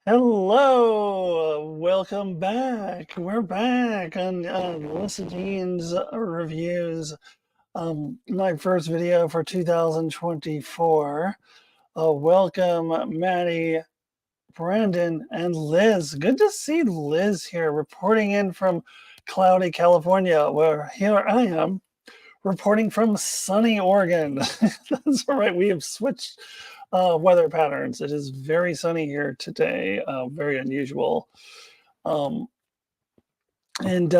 Hello, welcome back. We're back on Alyssa Jean's reviews. My first video for 2024. Welcome, Maddie, Brandon, and Liz. Good to see Liz here, reporting in from cloudy California, where here I am, reporting from sunny Oregon. That's right, we have switched weather patterns. It is very sunny here today, very unusual. Um, and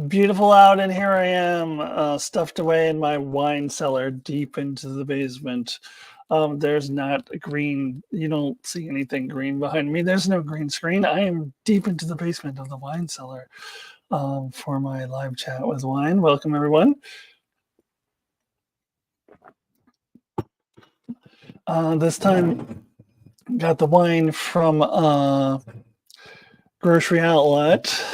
beautiful out, and here I am, stuffed away in my wine cellar deep into the basement. There's not green, you don't see anything green behind me. There's no green screen. I am deep into the basement of the wine cellar for my live chat with wine. Welcome, everyone. This time, got the wine from grocery outlet.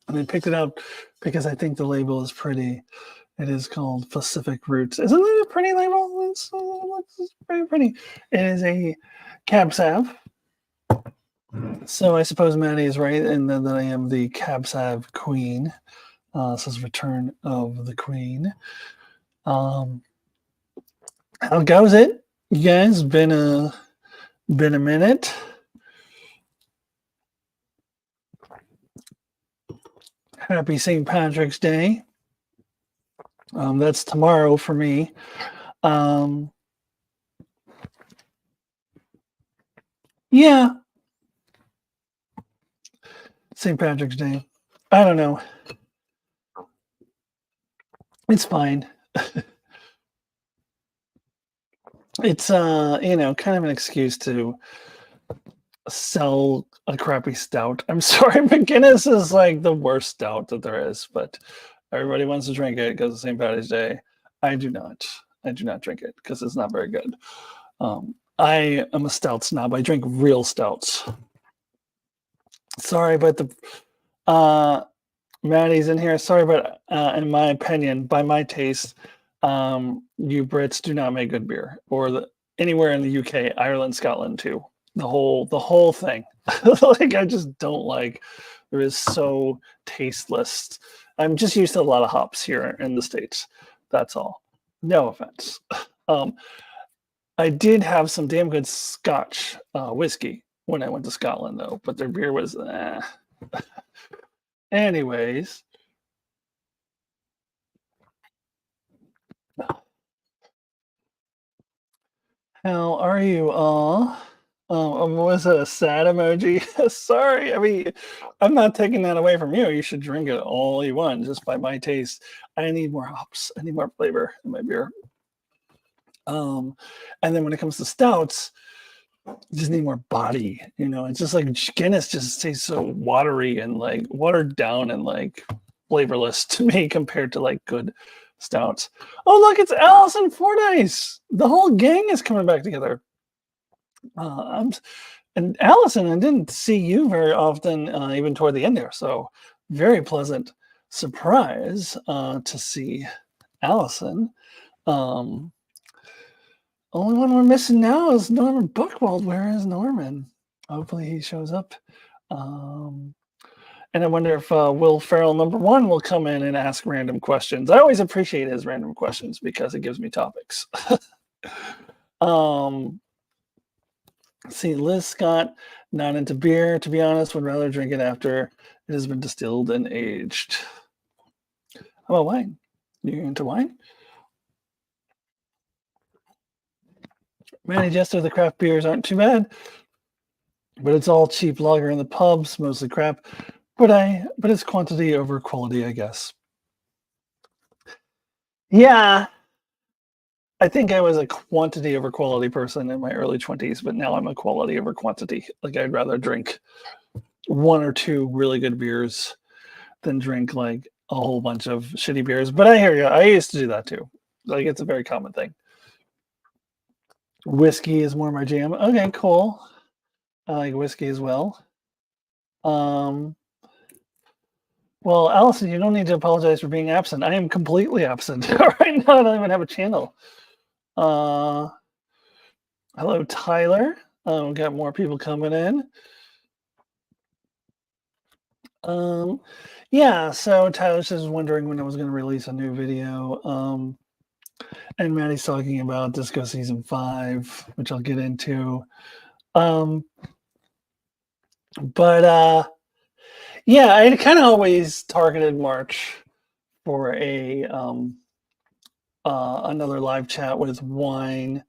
And I picked it up because I think the label is pretty. It is called Pacific Roots. Isn't that a pretty label? It's pretty pretty. It is a Cab Sav. So I suppose Maddie is right, and that I am the Cab Sav Queen. This is Return of the Queen. How goes it, you guys? Been a minute. Happy St. Patrick's Day. That's tomorrow for me. Yeah. St. Patrick's Day. I don't know. It's fine. It's kind of an excuse to sell a crappy stout. I'm sorry, but Guinness is like the worst stout that there is, but everybody wants to drink it because it's St. Patty's Day. I do not. I do not drink it because it's not very good. I am a stout snob. I drink real stouts. Sorry, but the Maddie's in here. Sorry, but in my opinion, by my taste, you Brits do not make good beer, or anywhere in the UK, Ireland, Scotland too. The whole thing. Like I just don't like. It is so tasteless. I'm just used to a lot of hops here in the States. That's all. No offense. I did have some damn good Scotch whiskey when I went to Scotland, though, but their beer was. Anyways. How are you all? Was it a sad emoji? Sorry. I mean, I'm not taking that away from you. You should drink it all you want, just by my taste. I need more hops. I need more flavor in my beer. And then when it comes to stouts, you just need more body. It's just like Guinness just tastes so watery and like watered down and like flavorless to me compared to like good stouts. Oh, look, it's Allison Fordyce. The whole gang is coming back together. And Allison, I didn't see you very often, even toward the end there. So very pleasant surprise to see Allison. Only one we're missing now is Norman Buchwald. Where is Norman? Hopefully he shows up. And I wonder if Will Ferrell #1 will come in and ask random questions. I always appreciate his random questions because it gives me topics. See, Liz Scott, not into beer, to be honest, would rather drink it after it has been distilled and aged. How about wine? You into wine? Manny Jester, the craft beers aren't too bad, but it's all cheap lager in the pubs, mostly crap. But it's quantity over quality, I guess. Yeah, I think I was a quantity over quality person in my early 20s, but now I'm a quality over quantity. Like I'd rather drink one or two really good beers than drink like a whole bunch of shitty beers. But I hear you. I used to do that too. Like it's a very common thing. Whiskey is more my jam. Okay, cool. I like whiskey as well. Well, Allison, you don't need to apologize for being absent. I am completely absent right now. I don't even have a channel. Hello, Tyler. Got more people coming in. Yeah, so Tyler's just wondering when I was going to release a new video. And Maddie's talking about Disco Season 5, which I'll get into. Um, but yeah, I kind of always targeted March for a another live chat with wine.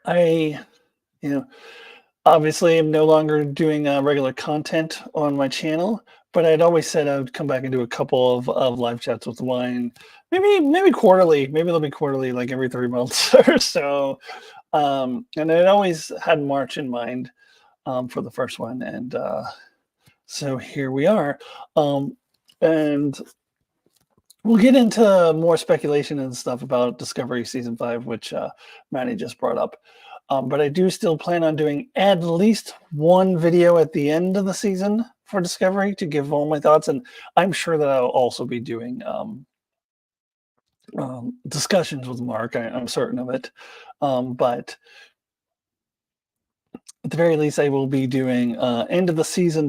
I, you know, obviously I'm no longer doing regular content on my channel, but I'd always said I would come back and do a couple of live chats with wine, maybe quarterly, maybe they'll be quarterly, like every 3 months or so. And I'd always had March in mind for the first one, and so here we are. And we'll get into more speculation and stuff about Discovery Season 5, which Maddie just brought up. But I do still plan on doing at least one video at the end of the season for Discovery to give all my thoughts. And I'm sure that I'll also be doing discussions with Mark. I'm certain of it. But at the very least, I will be doing end of the season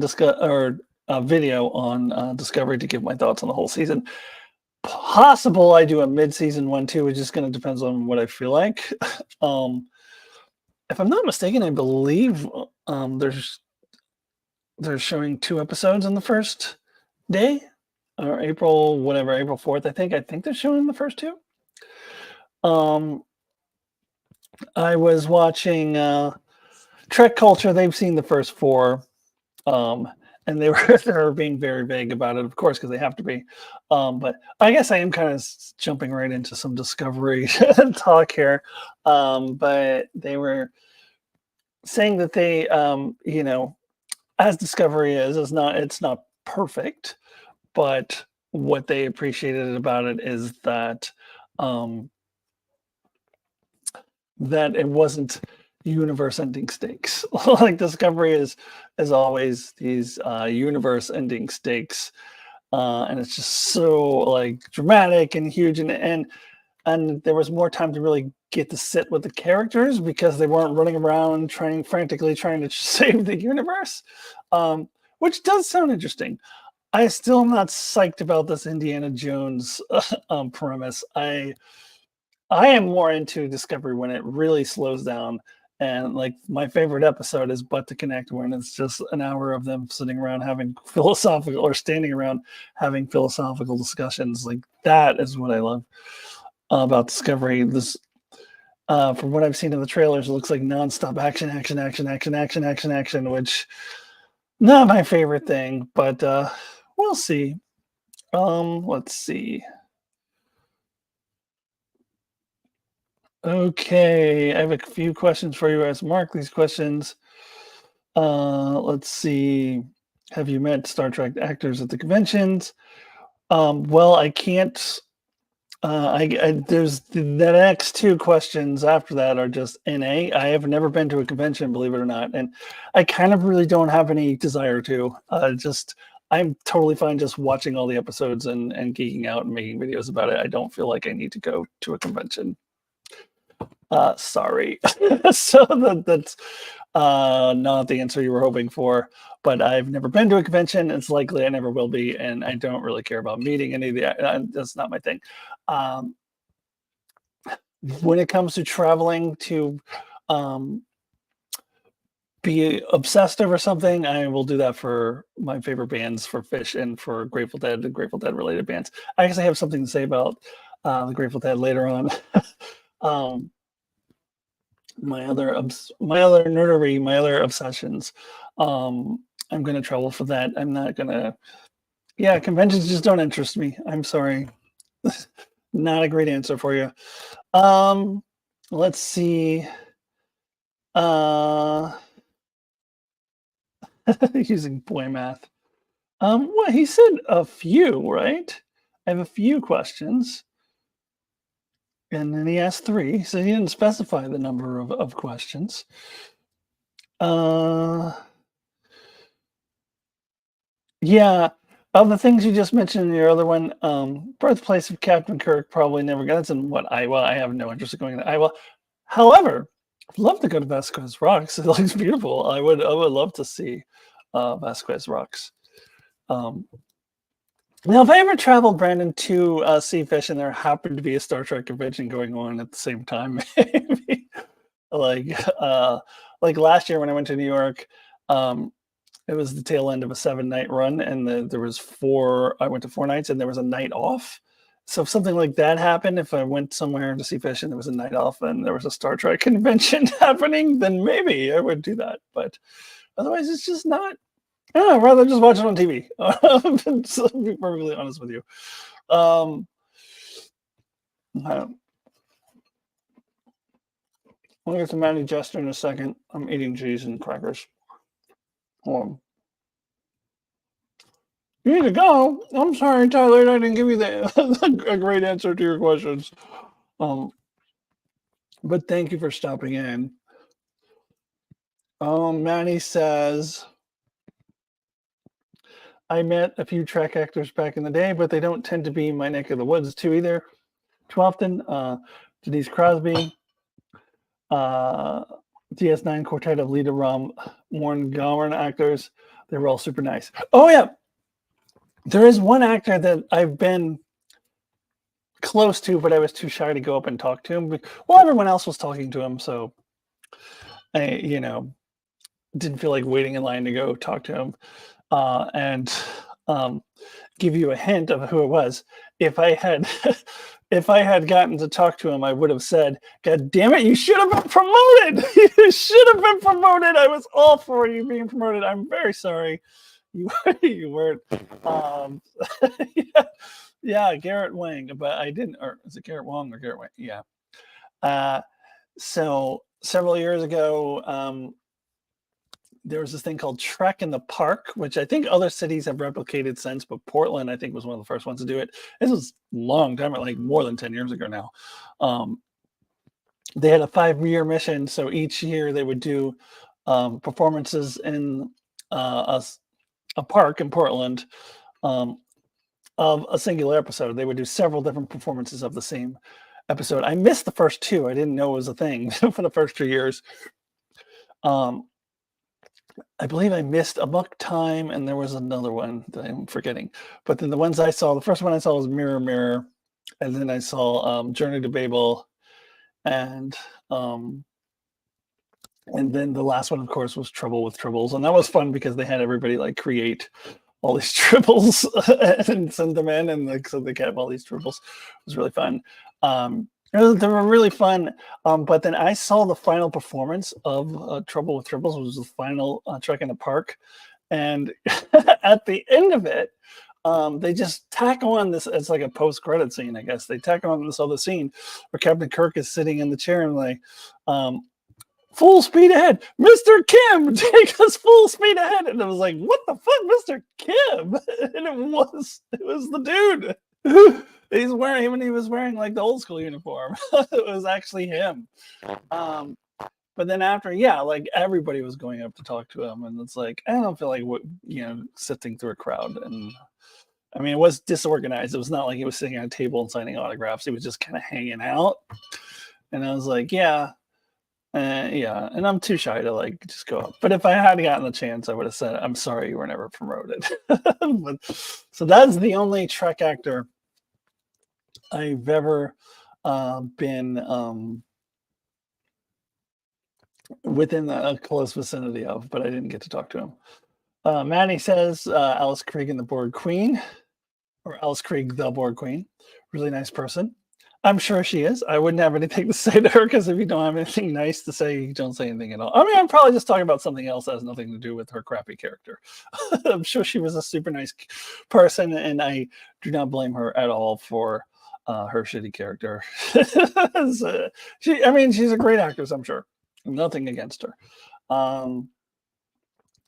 video on Discovery to give my thoughts on the whole season. Possible I do a mid-season one too. It just kind of depends on what I feel like. If I'm not mistaken, I believe they're showing 2 episodes on the first day, or April 4th. I think they're showing the first 2. I was watching Trek Culture. They've seen the first 4. And they were being very vague about it, of course, because they have to be. But I guess I am kind of jumping right into some Discovery talk here. But they were saying that they, as Discovery it's not perfect, but what they appreciated about it is that that it wasn't universe-ending stakes. Like Discovery is always these universe-ending stakes, and it's just so like dramatic and huge, and there was more time to really get to sit with the characters because they weren't running around frantically trying to save the universe, which does sound interesting. I still am not psyched about this Indiana Jones premise. I am more into Discovery when it really slows down. And like my favorite episode is But to Connect, when it's just an hour of them sitting around having philosophical or standing around having philosophical discussions. Like that is what I love about Discovery. This, from what I've seen in the trailers, it looks like nonstop action, which not my favorite thing, but we'll see. Let's see. Okay, I have a few questions for you as Mark. These questions. Let's see. Have you met Star Trek actors at the conventions? Well, I can't. There's the next 2 questions after that are just NA. I have never been to a convention, believe it or not, and I kind of really don't have any desire to. I'm totally fine just watching all the episodes and geeking out and making videos about it. I don't feel like I need to go to a convention. Sorry. So that's not the answer you were hoping for, but I've never been to a convention. It's likely I never will be, and I don't really care about meeting any of the. That's not my thing. When it comes to traveling to be obsessed over something, I will do that for my favorite bands, for Fish and for Grateful Dead and Grateful Dead related bands. I actually have something to say about the Grateful Dead later on. My other nerdery, my other obsessions. I'm going to travel for that. I'm not going to. Yeah, conventions just don't interest me. I'm sorry. Not a great answer for you. Let's see. Using boy math. Well, he said a few, right? I have a few questions. And then he asked 3, so he didn't specify the number of questions. Yeah, of the things you just mentioned in your other one, birthplace of Captain Kirk probably never got. That's in what, Iowa? I have no interest in going to Iowa. However, I'd love to go to Vasquez Rocks. It looks beautiful. I would love to see Vasquez Rocks. Um, Now, if I ever traveled, Brandon, to see fish, and there happened to be a Star Trek convention going on at the same time, maybe like like last year when I went to New York, um, it was the tail end of a 7-night run, and there was four. I went to 4 nights, and there was a night off. So if something like that happened, if I went somewhere to see fish and there was a night off, and there was a Star Trek convention happening, then maybe I would do that. But otherwise, it's just not. I don't know, I'd rather just watch it on TV. To be perfectly honest with you. Um, I- I'll get to Matty Jester in a second. I'm eating cheese and crackers. Hold on. You need to go. I'm sorry, Tyler. I didn't give you a great answer to your questions. Um, but thank you for stopping in. Manny says, I met a few track actors back in the day, but they don't tend to be my neck of the woods too often. Denise Crosby, DS9 quartet of Lita Ram, Warren Gowan actors. They were all super nice. Oh yeah, there is one actor that I've been close to, but I was too shy to go up and talk to him. Well, everyone else was talking to him, so I, didn't feel like waiting in line to go talk to him. And give you a hint of who it was. If I had, if I had gotten to talk to him, I would have said, "God damn it, you should have been promoted! You should have been promoted! I was all for you being promoted. I'm very sorry, you you weren't." Yeah, yeah, Garrett Wang, but I didn't. Or is it Garrett Wang or Garrett Wang? Yeah. So several years ago, there was this thing called Trek in the Park, which I think other cities have replicated since, but Portland, I think, was one of the first ones to do it. This was a long time, like more than 10 years ago now. They had a 5-year mission, so each year they would do performances in a park in Portland of a singular episode. They would do several different performances of the same episode. I missed the first two. I didn't know it was a thing for the first 2 years. I believe I missed Amok Time, and there was another one that I'm forgetting. But then the ones I saw, the first one I saw was Mirror Mirror, and then I saw Journey to Babel, and then the last one, of course, was Trouble with Tribbles, and that was fun because they had everybody like create all these tribbles and send them in, and like so they kept all these tribbles. It was really fun. They were really fun. But then I saw the final performance of Trouble with Tribbles, which was the final Trek in the Park. And at the end of it, they just tack on this. It's like a post-credit scene, I guess. They tack on this other scene where Captain Kirk is sitting in the chair and like, full speed ahead, Mr. Kim, take us full speed ahead. And I was like, what the fuck, Mr. Kim? And it was the dude. He's wearing him, and he was wearing like the old school uniform. It was actually him. But then after, yeah, like everybody was going up to talk to him, and it's like I don't feel like sifting through a crowd. And I mean, it was disorganized. It was not like he was sitting at a table and signing autographs. He was just kind of hanging out. And I was like, yeah, and I'm too shy to like just go up. But if I had gotten the chance, I would have said, "I'm sorry, you were never promoted." So that's the only Trek actor I've ever been within a close vicinity of, but I didn't get to talk to him. Maddie says Alice Krieg and the Borg Queen, or Alice Krieg, the Borg Queen. Really nice person. I'm sure she is. I wouldn't have anything to say to her because if you don't have anything nice to say, you don't say anything at all. I mean, I'm probably just talking about something else that has nothing to do with her crappy character. I'm sure she was a super nice person, and I do not blame her at all for her shitty character. She's a great actress, I'm sure. Nothing against her.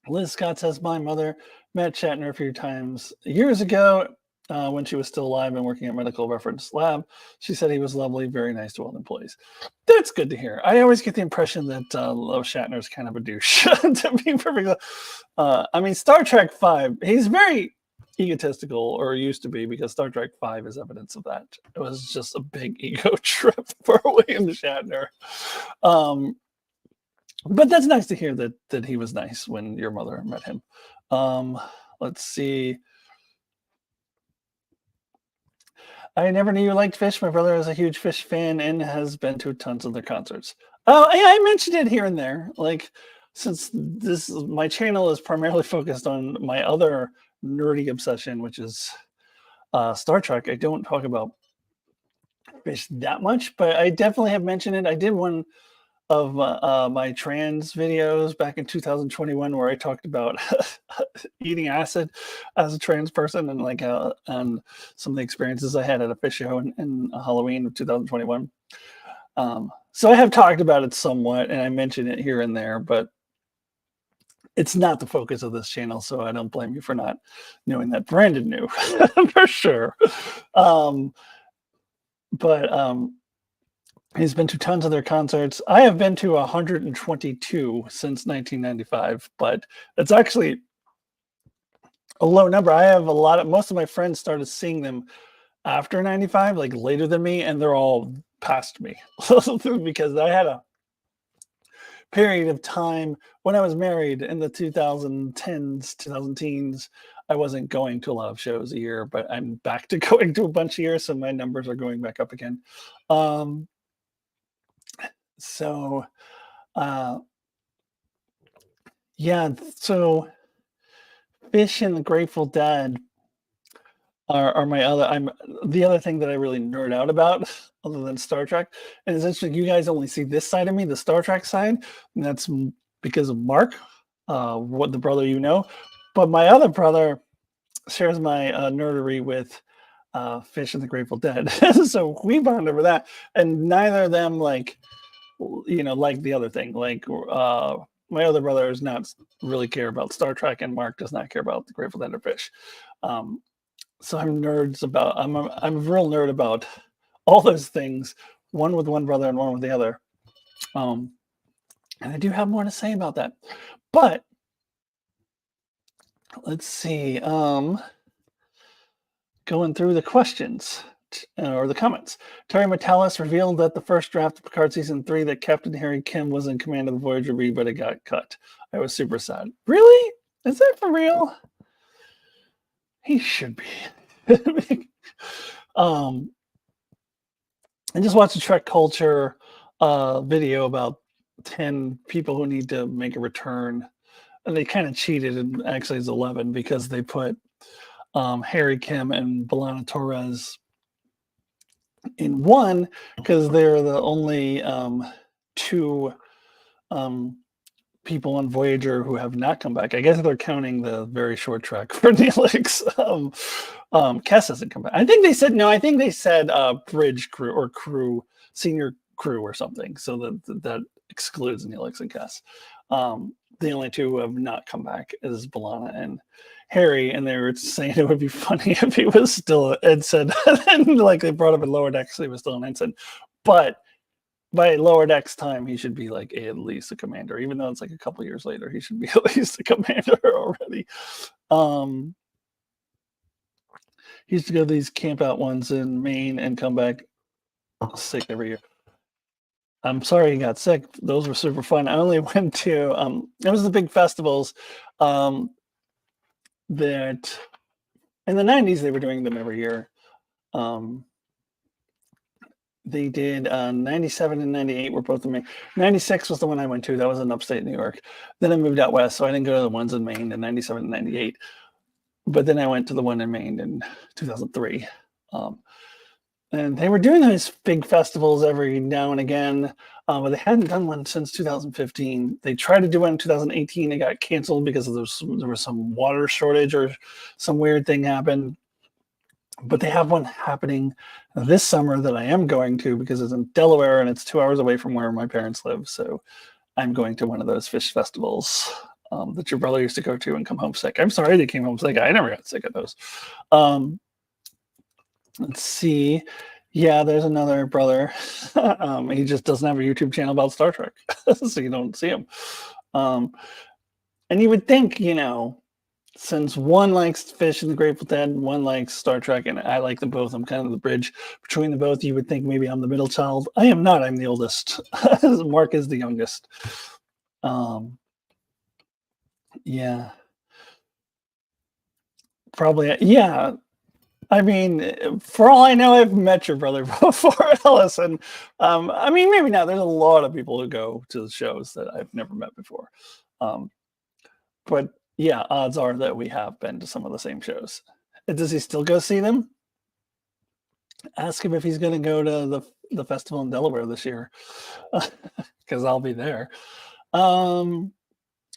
Liz Scott says, my mother met Shatner a few times years ago when she was still alive and working at Medical Reference Lab. She said he was lovely, very nice to all employees. That's good to hear. I always get the impression that Shatner is kind of a douche, to be perfectly. Star Trek V, he's very egotistical, or used to be, because Star Trek V is evidence of that. It was just a big ego trip for William Shatner. But that's nice to hear that he was nice when your mother met him. Um, let's see. I never knew you liked Fish. My brother is a huge Fish fan and has been to tons of their concerts. Oh, yeah, I mentioned it here and there. Like, since my channel is primarily focused on my other nerdy obsession, which is Star Trek, I don't talk about Fish that much, but I definitely have mentioned it. I did one of my trans videos back in 2021 where I talked about eating acid as a trans person and and some of the experiences I had at a fish show in Halloween of 2021. So I have talked about it somewhat and I mention it here and there, but it's not the focus of this channel, so I don't blame you for not knowing that. Brandon knew for sure. Um, but He's been to tons of their concerts. I have been to 122 since 1995, but it's actually a low number. I have most of my friends started seeing them after 95, like later than me, and they're all past me because I had a period of time when I was married in the 2010s, 2010s. I wasn't going to a lot of shows a year, but I'm back to going to a bunch of years, so my numbers are going back up again. Um, so uh Yeah, so Fish and the Grateful Dead are my other I'm the other thing that I really nerd out about other than Star Trek. And it's interesting, you guys only see this side of me, the Star Trek side, and that's because of Mark, what the brother you know. But my other brother shares my nerdery with Fish and the Grateful Dead. So we bond over that. And neither of them like the other thing. My other brother does not really care about Star Trek, and Mark does not care about the Grateful Dead or Fish. So I'm a real nerd about all those things. One with one brother and one with the other. And I do have more to say about that. But let's see. Going through the questions or the comments. Terry Metalis revealed that the first draft of Picard season 3 that Captain Harry Kim was in command of the Voyager B, but it got cut. I was super sad. Really? Is that for real? He should be. I just watched a Trek Culture video about 10 people who need to make a return. And they kind of cheated, and actually it's 11 because they put Harry Kim and B'Elanna Torres in one because they're the only two people on Voyager who have not come back. I guess they're counting the very short trek for Neelix. Kes hasn't come back. I think they said bridge crew or crew, senior crew or something. So that excludes Neelix and Kes. The only two who have not come back is B'Elanna and Harry, and they were saying it would be funny if he was still an ensign. And like they brought him in Lower Decks, he was still an ensign. But by Lower Decks time, he should be like at least a commander. Even though it's like a couple years later, he should be at least a commander already. He used to go to these camp out ones in Maine and come back sick every year. I'm sorry he got sick. Those were super fun. I only went to it was the big festivals that in the 90s they were doing them every year. They did 97 and 98 were both in Maine. 96 was the one I went to. That was in upstate New York. Then I moved out west, so I didn't go to the ones in Maine in 97 and 98. But then I went to the one in Maine in 2003. And they were doing those big festivals every now and again, but they hadn't done one since 2015. They tried to do one in 2018. It got canceled because there was some water shortage or some weird thing happened. But they have one happening this summer that I am going to because it's in Delaware and it's 2 hours away from where my parents live. So I'm going to one of those fish festivals that your brother used to go to and come home sick. I'm sorry they came home sick. I never got sick at those. Let's see. Yeah, there's another brother. He just doesn't have a YouTube channel about Star Trek, so you don't see him. And you would think, since one likes Fish and the Grateful Dead, one likes Star Trek, and I like them both. I'm kind of the bridge between the both. You would think maybe I'm the middle child. I am not. I'm the oldest. Mark is the youngest. Um, yeah, probably. Yeah, I mean, for all I know, I've met your brother before, Alyssa. I mean, maybe not. There's a lot of people who go to the shows that I've never met before. Um, but yeah, odds are that we have been to some of the same shows. Does he still go see them? Ask him if he's going to go to the festival in Delaware this year, because I'll be there. Um,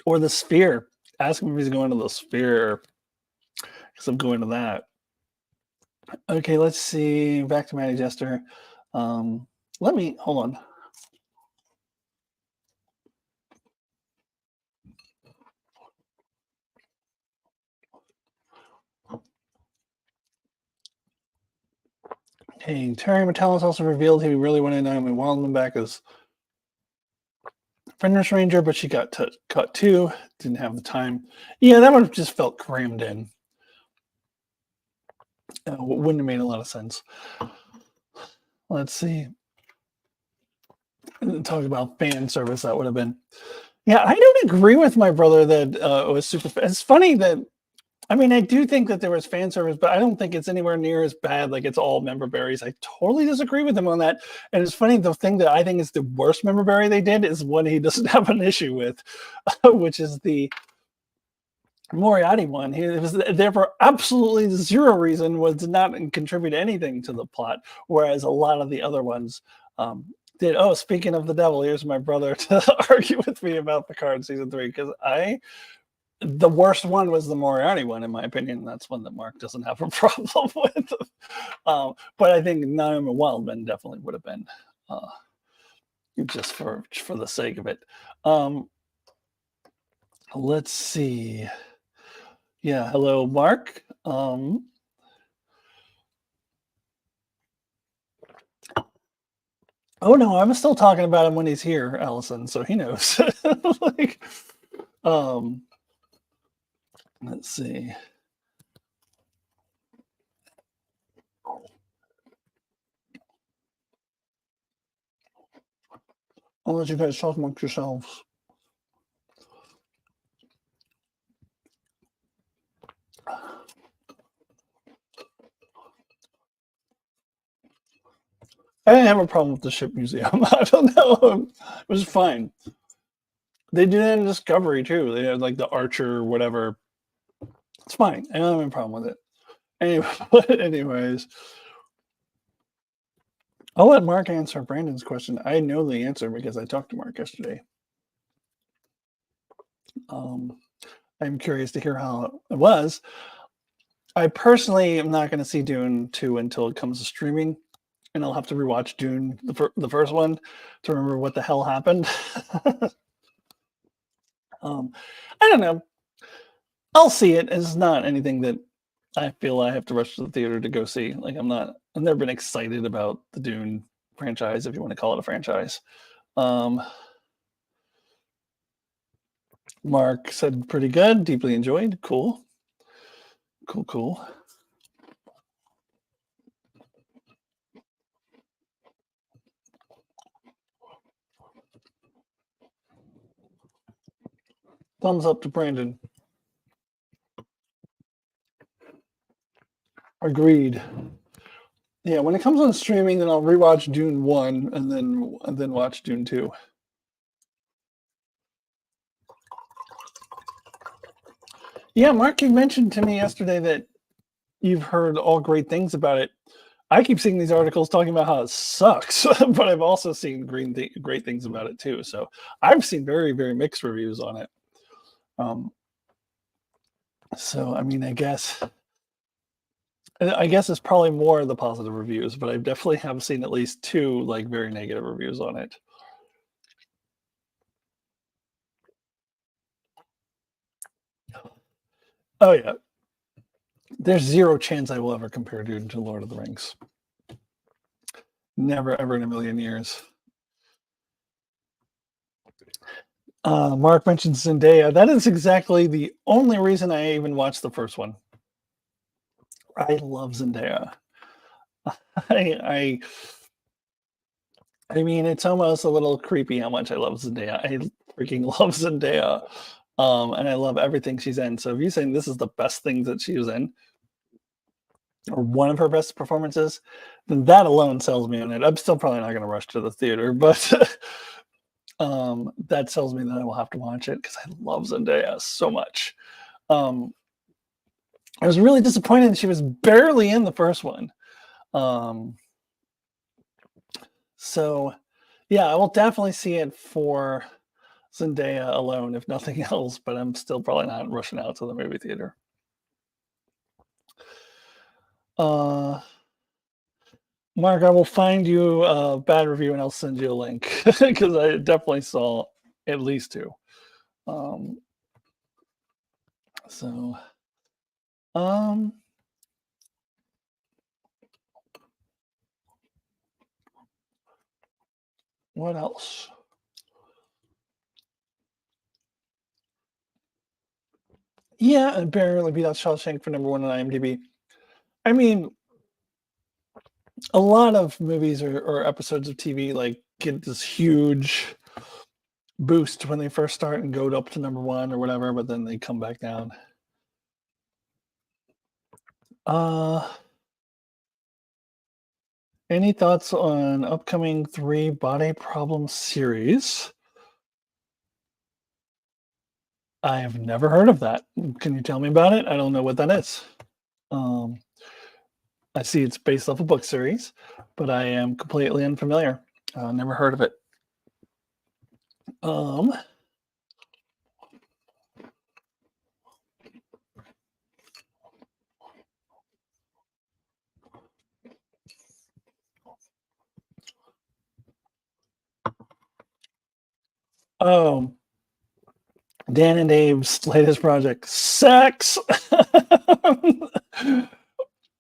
or the Sphere. Ask him if he's going to the Sphere, because I'm going to that. Okay, let's see. Back to Matty Jester. Let me hold on. Hey, Terry Metalis also revealed he really wanted Naomi Wildman back as Fenris Ranger, but she got cut too. Didn't have the time. Yeah, that one just felt crammed in. Wouldn't have made a lot of sense. Let's see. Talk about fan service. That would have been. Yeah, I don't agree with my brother that it was super. It's funny that I mean, I do think that there was fan service, but I don't think it's anywhere near as bad. Like it's all member berries. I totally disagree with him on that. And it's funny. The thing that I think is the worst member berry they did is one he doesn't have an issue with, which is the Moriarty one. He was there for absolutely zero reason. Was not contribute anything to the plot, whereas a lot of the other ones did. Oh, speaking of the devil, here's my brother to argue with me about Picard season 3 because the worst one was the Moriarty one, in my opinion. That's one that Mark doesn't have a problem with. But I think Naomi Wildman definitely would have been, just for the sake of it. Let's see. Yeah, hello, Mark. Oh no, I'm still talking about him when he's here, Allison. So he knows. Like, let's see. I'll let you guys talk amongst yourselves. I didn't have a problem with the ship museum. I don't know. It was fine. They do that in Discovery too. They had like the Archer, whatever. It's fine. I don't have a problem with it. Anyway, anyways, I'll let Mark answer Brandon's question. I know the answer because I talked to Mark yesterday. I'm curious to hear how it was. I personally am not going to see Dune 2 until it comes to streaming, and I'll have to rewatch Dune, the first one, to remember what the hell happened. I don't know. I'll see it. It's not anything that I feel I have to rush to the theater to go see. Like I've never been excited about the Dune franchise, if you want to call it a franchise. Mark said pretty good, deeply enjoyed. Cool. Cool. Thumbs up to Brandon. Agreed. Yeah, when it comes on streaming, then I'll rewatch Dune 1 and then watch Dune 2. Yeah, Mark, you mentioned to me yesterday that you've heard all great things about it. I keep seeing these articles talking about how it sucks, but I've also seen great things about it too. So I've seen very, very mixed reviews on it. So I mean, I guess it's probably more of the positive reviews, but I definitely have seen at least 2 like very negative reviews on it. Oh yeah, there's zero chance I will ever compare Dune to Lord of the Rings. Never, ever in a million years. Mark mentioned Zendaya. That is exactly the only reason I even watched the first one. I love Zendaya. I I mean, it's almost a little creepy how much I love Zendaya. I freaking love Zendaya. And I love everything she's in. So if you're saying this is the best thing that she was in, or one of her best performances, then that alone sells me on it. I'm still probably not going to rush to the theater, but that tells me that I will have to watch it because I love Zendaya so much. I was really disappointed she was barely in the first one. Um, so, yeah, I will definitely see it for Zendaya alone, if nothing else, but I'm still probably not rushing out to the movie theater. Mark, I will find you a bad review and I'll send you a link because I definitely saw at least two. Um, so, um, what else? Yeah, and barely beat out Shawshank for #1 on IMDb. I mean, a lot of movies or episodes of TV like get this huge boost when they first start and go up to #1 or whatever, but then they come back down. Uh, any thoughts on upcoming 3 Body Problem series? I have never heard of that. Can you tell me about it? I don't know what that is. Um, I see it's based off a book series, but I am completely unfamiliar. Never heard of it. Um, oh, Dan and Dave's latest project, sex.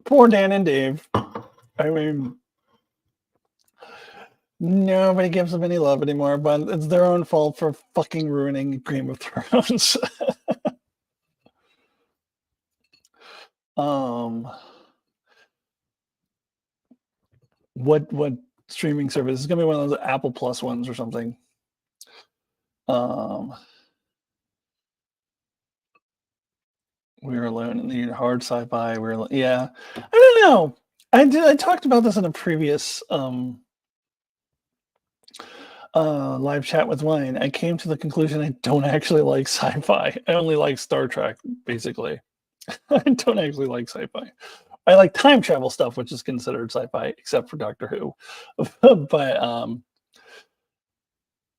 Poor Dan and Dave. I mean, nobody gives them any love anymore, but it's their own fault for fucking ruining Game of Thrones. um, what streaming service? It's gonna be one of those Apple Plus ones or something. Um, We're alone in the hard sci-fi. Yeah. I don't know. I talked about this in a previous live chat with Wayne. I came to the conclusion I don't actually like sci-fi. I only like Star Trek, basically. I don't actually like sci-fi. I like time travel stuff, which is considered sci-fi, except for Doctor Who. But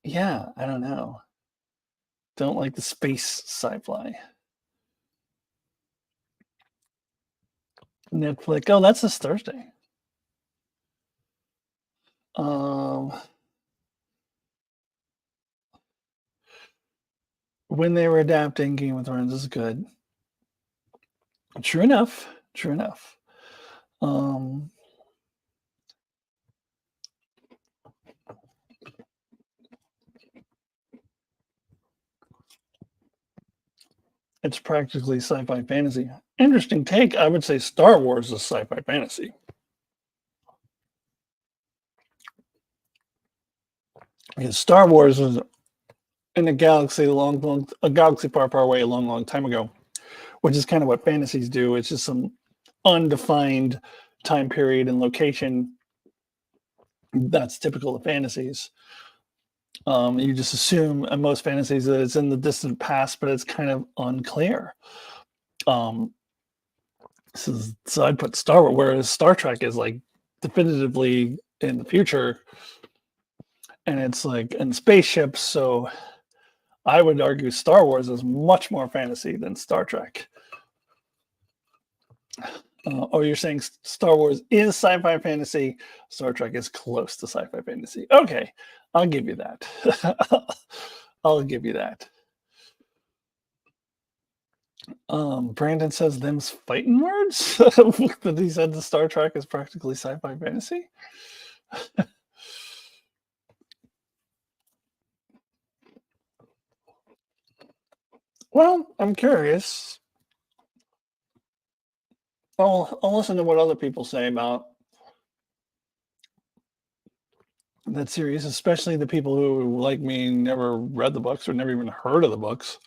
yeah, I don't know. Don't like the space sci-fi. Netflix. Oh, that's this Thursday. Um, when they were adapting Game of Thrones is good. True enough. True enough. Um, it's practically sci-fi fantasy. Interesting take. I would say Star Wars is sci-fi fantasy. Because Star Wars was in a galaxy a galaxy far, far away, a long, long time ago, which is kind of what fantasies do. It's just some undefined time period and location that's typical of fantasies. You just assume in most fantasies that it's in the distant past, but it's kind of unclear. Um, so I'd put Star Wars, whereas Star Trek is like definitively in the future, and it's like in spaceships. So I would argue Star Wars is much more fantasy than Star Trek. Or you're saying Star Wars is sci-fi fantasy, Star Trek is close to sci-fi fantasy. Okay, I'll give you that. I'll give you that. Brandon says them's fighting words. That he said the Star Trek is practically sci-fi fantasy. Well, I'm curious. I'll listen to what other people say about that series, especially the people who, like me, never read the books or never even heard of the books.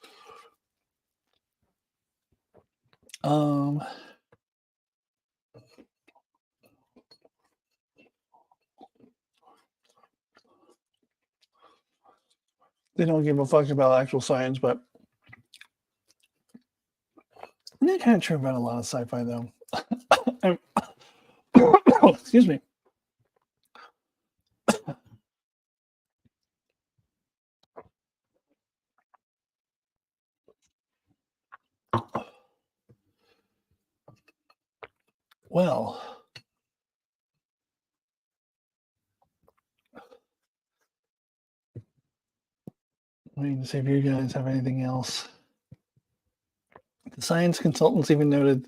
They don't give a fuck about actual science, but that's kind of true about a lot of sci-fi, though. Excuse me. Well, waiting to see if you guys have anything else. The science consultants even noted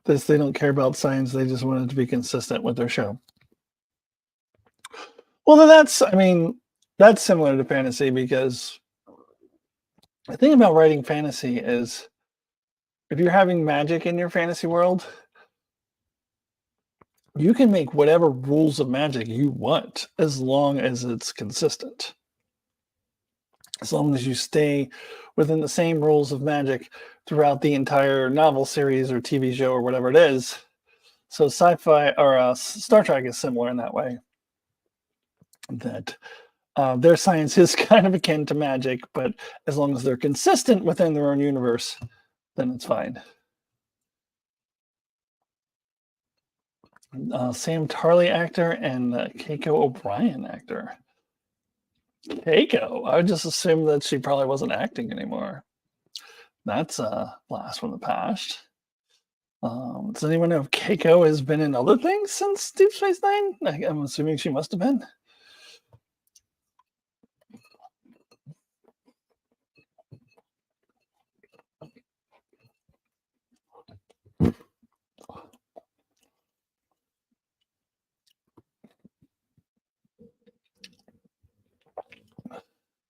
this: they don't care about science; they just wanted to be consistent with their show. Well, then that's similar to fantasy, because the thing about writing fantasy is if you're having magic in your fantasy world, you can make whatever rules of magic you want as long as it's consistent. As long as you stay within the same rules of magic throughout the entire novel series or TV show or whatever it is. So sci-fi or Star Trek is similar in that way. That their science is kind of akin to magic, but as long as they're consistent within their own universe, then it's fine. Sam Tarley actor and Keiko O'Brien actor. Keiko, I would just assume that she probably wasn't acting anymore. That's a blast from the past. Does anyone know if Keiko has been in other things since Deep Space Nine? I'm assuming she must have been.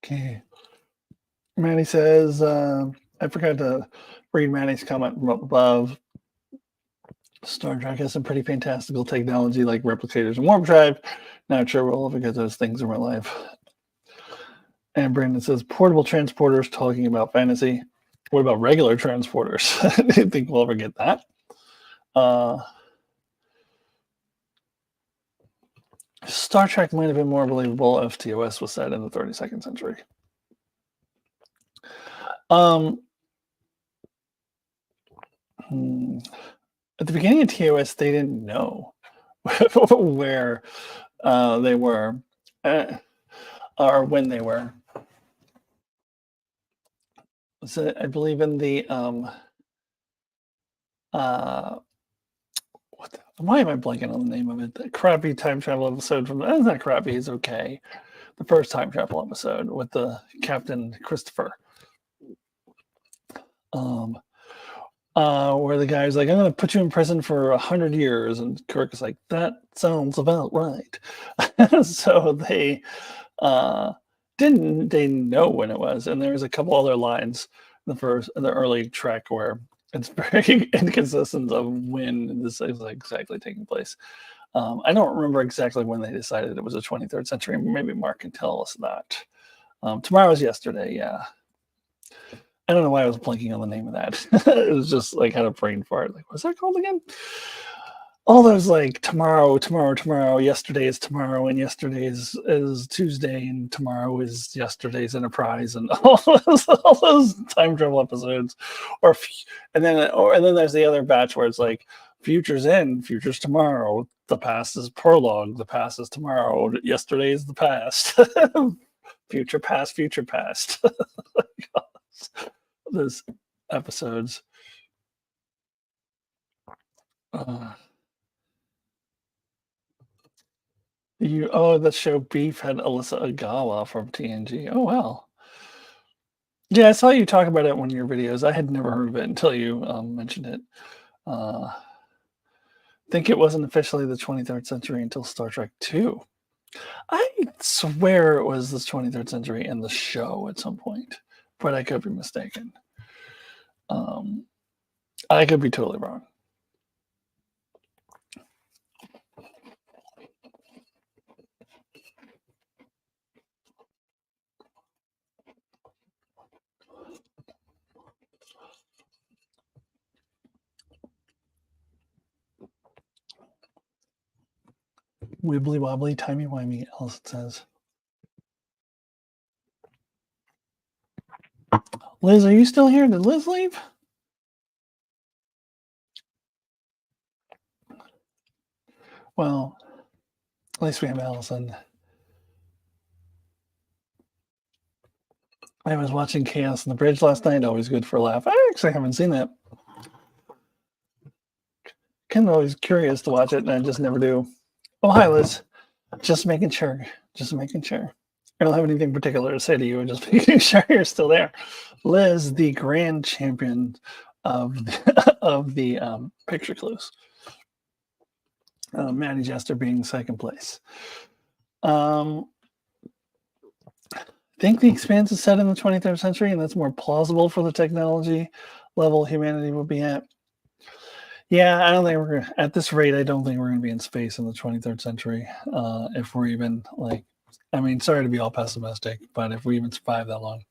Okay. Maddie says, I forgot to read Maddie's comment from up above. Star Trek has some pretty fantastical technology like replicators and warp drive. Not sure we'll ever get those things in real life. And Brandon says, portable transporters, talking about fantasy. What about regular transporters? Do you think we'll ever get that? Star Trek might have been more believable if TOS was set in the 32nd century. At the beginning of TOS, they didn't know where they were or when they were. So I believe in the why am I blanking on the name of it? The crappy time travel episode from it's not crappy, it's okay. The first time travel episode with the Captain Christopher. Where the guy's like, I'm gonna put you in prison for 100 years, and Kirk is like, that sounds about right. So they didn't know when it was, and there's a couple other lines in the early Trek where it's very inconsistent of when this is exactly taking place. I don't remember exactly when they decided it was the 23rd century. Maybe Mark can tell us that. Tomorrow's yesterday, yeah. I don't know why I was blanking on the name of that. It was just like had a brain fart. Like, what's that called again? All those like tomorrow, yesterday is tomorrow, and yesterday is Tuesday, and tomorrow is yesterday's Enterprise, and all those time travel episodes, and then there's the other batch where it's like future's in, future's tomorrow, the past is prologue, the past is tomorrow, yesterday is the past, future past. Those episodes. The show Beef had Alyssa Agawa from TNG. Oh wow. Yeah, I saw you talk about it in one of your videos. I had never heard of it until you mentioned it. I think it wasn't officially the 23rd century until Star Trek 2. I swear it was the 23rd century in the show at some point, but I could be mistaken. I could be totally wrong. Wibbly wobbly, timey wimey, Alyssa says. Liz, are you still here? Did Liz leave? Well, at least we have Allison. I was watching Chaos on the Bridge last night. Always good for a laugh. I actually haven't seen that. Kind of always curious to watch it, and I just never do. Oh, hi, Liz. Just making sure. Just making sure. I don't have anything particular to say to you. Just making sure you're still there. Liz, the grand champion of the picture clues. Maddie Jester being second place. I think The Expanse is set in the 23rd century, and that's more plausible for the technology level humanity will be at. Yeah, I don't think we're at this rate. I don't think we're going to be in space in the 23rd century. If we're even like, I mean, sorry to be all pessimistic, but if we even survive that long.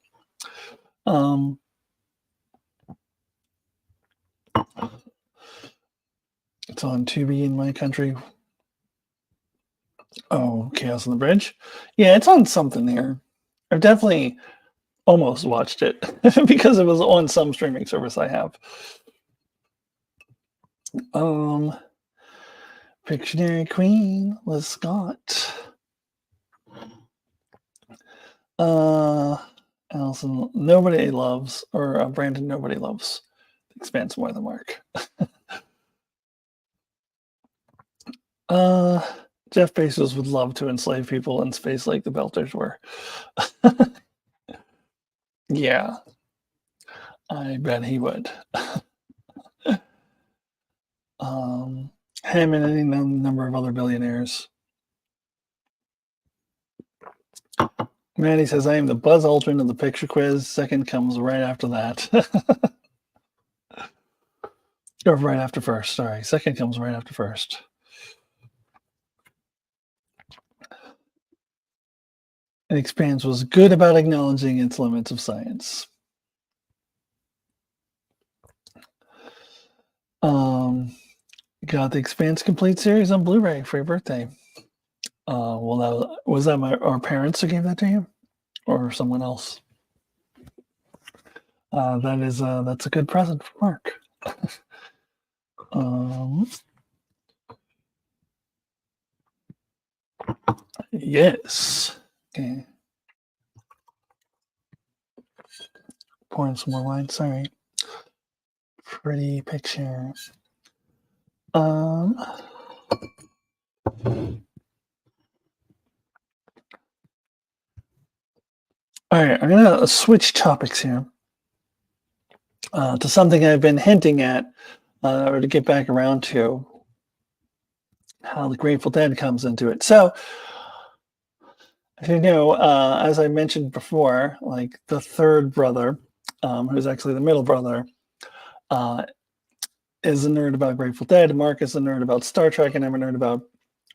It's on Tubi in my country. Oh, Chaos on the Bridge. Yeah, it's on something here. I've definitely almost watched it because it was on some streaming service I have. Pictionary Queen, Liz Scott. Allison, nobody loves, or Brandon, nobody loves The Expanse more than Mark. Jeff Bezos would love to enslave people in space like the Belters were. Yeah, I bet he would. Him and any number of other billionaires. Maddie says, I am the Buzz Aldrin of the picture quiz. Second comes right after that. Or right after first, sorry. Second comes right after first. The Expanse was good about acknowledging its limits of science. Got The Expanse complete series on Blu-ray for your birthday. Well, was that our parents who gave that to you, or someone else? That's a good present for Mark. Yes. Okay. Pouring some more wine. Sorry. Pretty picture. All right, I'm gonna switch topics here to something I've been hinting at, or to get back around to how the Grateful Dead comes into it. So, you know, as I mentioned before, like the third brother, who's actually the middle brother, is a nerd about Grateful Dead. Mark is a nerd about Star Trek, and I'm a nerd about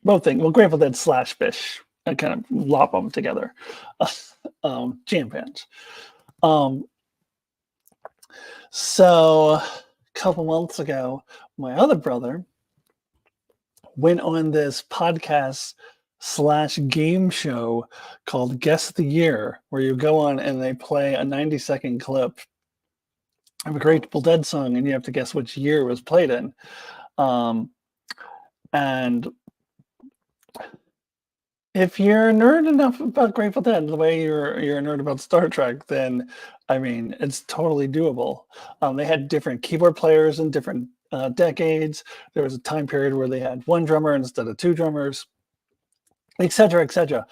both things. Well, Grateful Dead / Fish. I kind of lop them together. Jam bands. So a couple months ago, my other brother went on this podcast / game show called Guess the Year, where you go on and they play a 90-second clip of a Grateful Dead song, and you have to guess which year it was played in. And if you're a nerd enough about Grateful Dead the way you're a nerd about Star Trek, then I mean it's totally doable. They had different keyboard players in different decades. There was a time period where they had one drummer instead of two drummers, etc., etc.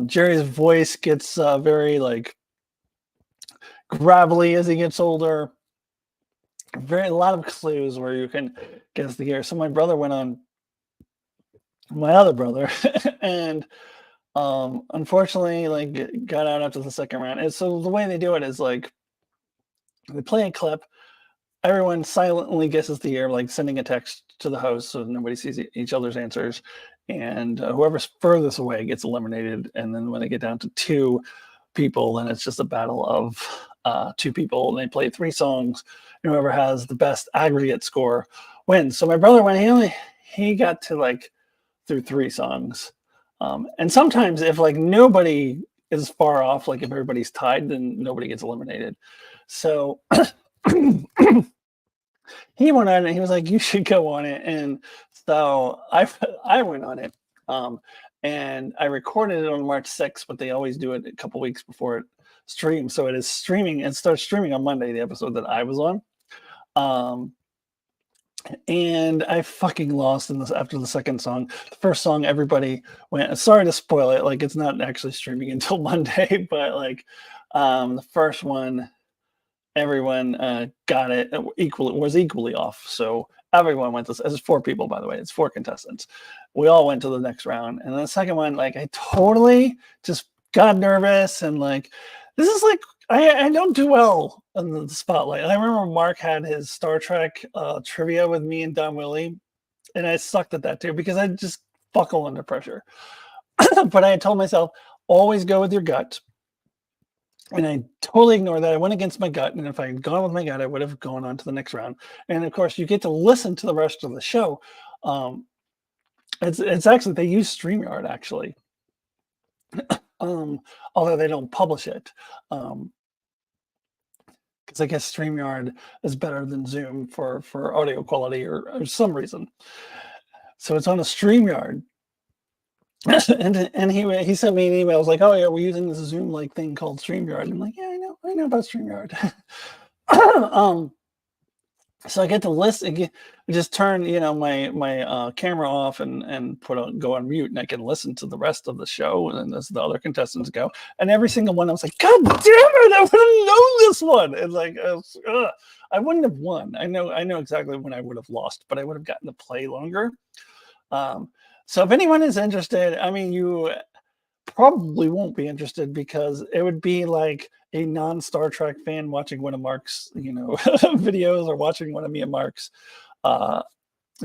Jerry's voice gets very like gravelly as he gets older. A lot of clues where you can guess the year. So my brother went on, my other brother, and unfortunately, like got out after the second round. And so the way they do it is like they play a clip, everyone silently guesses the year, like sending a text to the host so nobody sees each other's answers, and whoever's furthest away gets eliminated. And then when they get down to two people, then it's just a battle of two people, and they play three songs, and whoever has the best aggregate score wins. So my brother, when he got to like through 3 songs. And sometimes if like nobody is far off, like if everybody's tied, then nobody gets eliminated. So he went on it. He was like, "You should go on it." And so I went on it, um, and I recorded it on March 6th, but they always do it a couple weeks before it streams. So it is streaming and starts streaming on Monday. The episode that I was on, um, and I fucking lost in this after the second song. The first song, everybody went. Sorry to spoil it. Like it's not actually streaming until Monday, but like the first one everyone got it equally was equally off. So everyone went to as 4 people, by the way. It's 4 contestants. We all went to the next round, and then the second one, like I totally just got nervous and like this is like I don't do well in the spotlight. I remember Mark had his Star Trek trivia with me and Don Willie, and I sucked at that too because I just buckle under pressure. But I had told myself always go with your gut. And I totally ignored that. I went against my gut. And if I had gone with my gut, I would have gone on to the next round. And of course, you get to listen to the rest of the show. It's actually, they use StreamYard actually, although they don't publish it. Because I guess StreamYard is better than Zoom for audio quality or some reason. So it's on a StreamYard. and he sent me an email. I was like, "Oh yeah, we're using this Zoom like thing called StreamYard." And I'm like, "Yeah, I know about StreamYard." So I get to listen. I just turn my camera off and go on mute, and I can listen to the rest of the show. And as the other contestants go, and every single one, I was like, "God damn it! I would have known this one." And like, I wouldn't have won. I know exactly when I would have lost, but I would have gotten to play longer. So if anyone is interested, I mean, you probably won't be interested because it would be like a non-Star Trek fan watching one of Mark's, videos or watching one of me and Mark's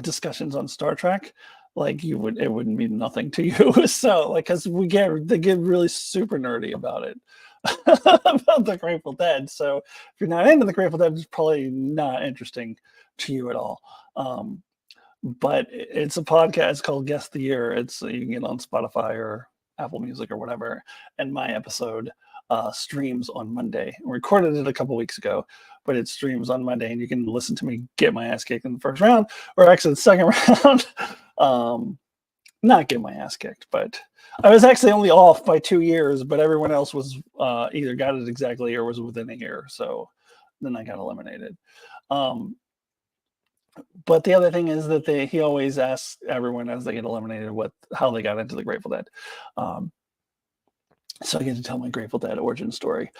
discussions on Star Trek. Like it wouldn't mean nothing to you. So like, cause they get really super nerdy about it, about the Grateful Dead. So if you're not into the Grateful Dead, it's probably not interesting to you at all. But it's a podcast called Guess the Year. You can get on Spotify or Apple Music or whatever. And my episode streams on Monday. I recorded it a couple weeks ago, but it streams on Monday, and you can listen to me get my ass kicked in the first round, or actually the second round. Not get my ass kicked, but I was actually only off by 2 years, but everyone else was either got it exactly or was within a year. So then I got eliminated. But the other thing is that he always asks everyone as they get eliminated how they got into the Grateful Dead. So I get to tell my Grateful Dead origin story.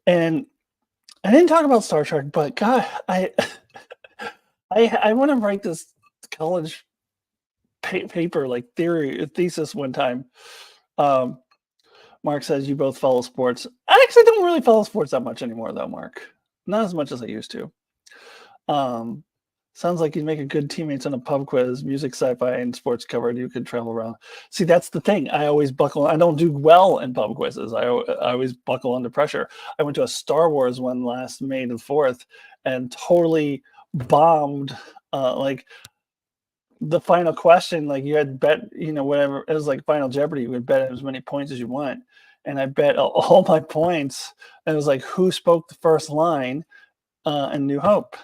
And I didn't talk about Star Trek, but God, I want to write this college paper, like thesis one time. Mark says you both follow sports. I actually don't really follow sports that much anymore, though, Mark. Not as much as I used to. Sounds like you'd make a good teammates on a pub quiz, music, sci-fi, and sports covered. You could travel around. See, that's the thing. I always buckle. I don't do well in pub quizzes. I always buckle under pressure. I went to a Star Wars one last May the 4th and totally bombed. Like the final question, like you had bet, whatever it was, like Final Jeopardy. You would bet as many points as you want, and I bet all my points. And it was like who spoke the first line in New Hope.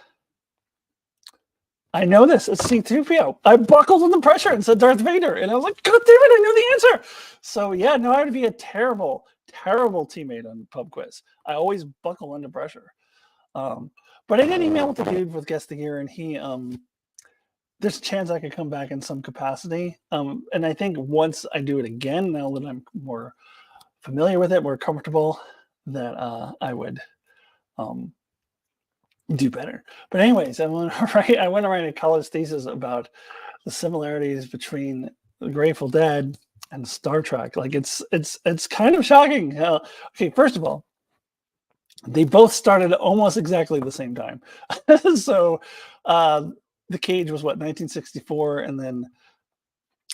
I know this. It's C-3PO. I buckled under pressure and said Darth Vader. And I was like, God damn it, I know the answer. So yeah, no, I would be a terrible, terrible teammate on pub quiz. I always buckle under pressure. But I did an email with the dude with Guess the Year, and he there's a chance I could come back in some capacity. And I think once I do it again, now that I'm more familiar with it, more comfortable, that I would do better. But anyways, I want to write a college thesis about the similarities between the Grateful Dead and Star Trek. Like it's kind of shocking. Okay, first of all, they both started almost exactly the same time. So The Cage was 1964, and then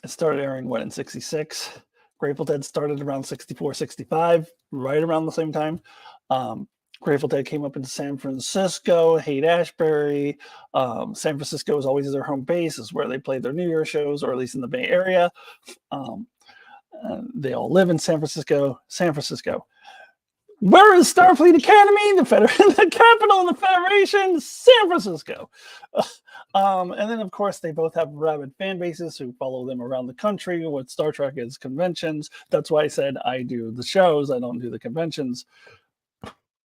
it started airing in 66. Grateful Dead started around 64, 65, right around the same time. Grateful Dead came up in San Francisco, Haight-Ashbury. San Francisco is always their home base, is where they played their New Year shows, or at least in the Bay Area. They all live in San Francisco. San Francisco. Where is Starfleet Academy? The capital of the Federation, San Francisco. And then, of course, they both have rabid fan bases who follow them around the country with Star Trek is conventions. That's why I said I do the shows. I don't do the conventions.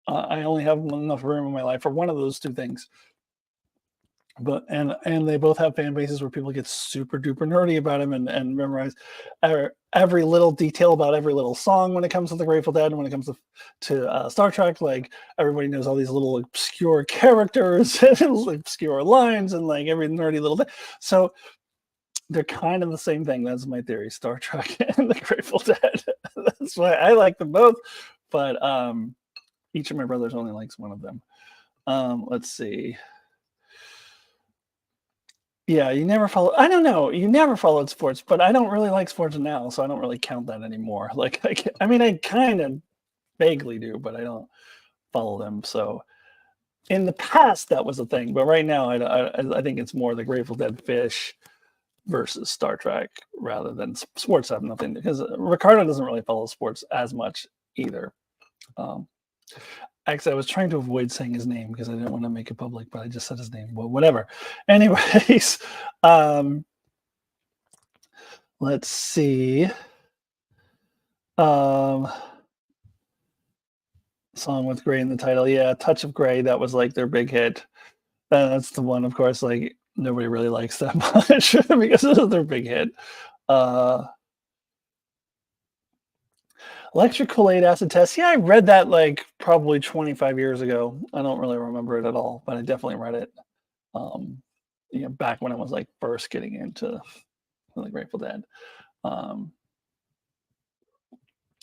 I only have enough room in my life for one of those two things. But and they both have fan bases where people get super duper nerdy about them and memorize every little detail about every little song when it comes to the Grateful Dead and when it comes to Star Trek. Like everybody knows all these little obscure characters and obscure lines and like every nerdy little thing. So they're kind of the same thing. That's my theory. Star Trek and the Grateful Dead. That's why I like them both. But each of my brothers only likes one of them. Let's see. Yeah, you never follow. I don't know. You never followed sports, but I don't really like sports now, so I don't really count that anymore. Like, I mean, I kind of vaguely do, but I don't follow them. So, in the past, that was a thing, but right now, I think it's more the Grateful Dead Fish versus Star Trek rather than sports. Have nothing because Ricardo doesn't really follow sports as much either. Actually, I was trying to avoid saying his name because I didn't want to make it public, but I just said his name. Well, whatever. Anyways, let's see. Song with Grey in the title. Yeah, Touch of Grey. That was like their big hit. That's the one, of course, like nobody really likes that much because this is their big hit. Electric Kool-Aid Acid Test. Yeah, I read that like probably 25 years ago. I don't really remember it at all, but I definitely read it. Back when I was like first getting into the Grateful Dead.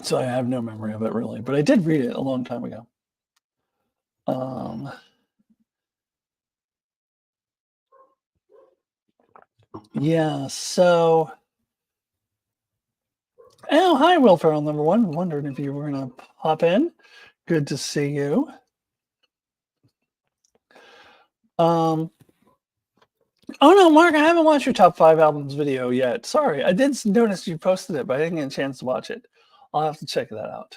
So I have no memory of it really, but I did read it a long time ago. Yeah, so oh, hi, Will Ferrell, number one. Wondering if you were going to hop in. Good to see you. Oh no, Mark, I haven't watched your top 5 albums video yet. Sorry, I did notice you posted it, but I didn't get a chance to watch it. I'll have to check that out.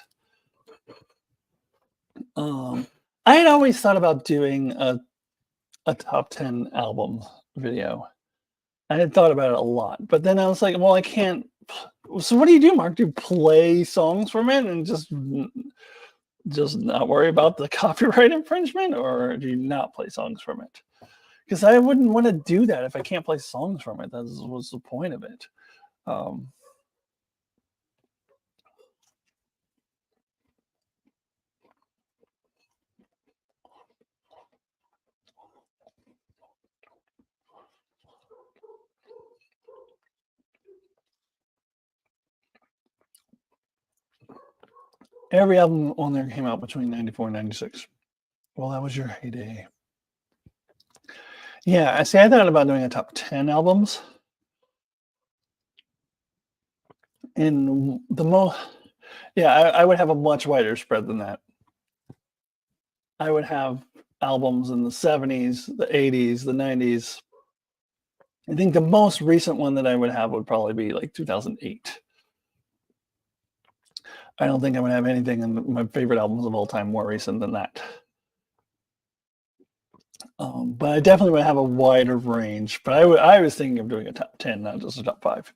I had always thought about doing a top 10 album video. I had thought about it a lot, but then I was like, well, I can't. So what do you do, Mark? Do you play songs from it and just not worry about the copyright infringement, or do you not play songs from it? Because I wouldn't want to do that if I can't play songs from it. That was the point of it. Every album on there came out between 94 and 96. Well, that was your heyday. Yeah, I thought about doing a top 10 albums. In the I would have a much wider spread than that. I would have albums in the 70s, the 80s, the 90s. I think the most recent one that I would have would probably be like 2008. I don't think I would have anything in my favorite albums of all time more recent than that. But I definitely would have a wider range. But I was thinking of doing a top 10, not just a top 5.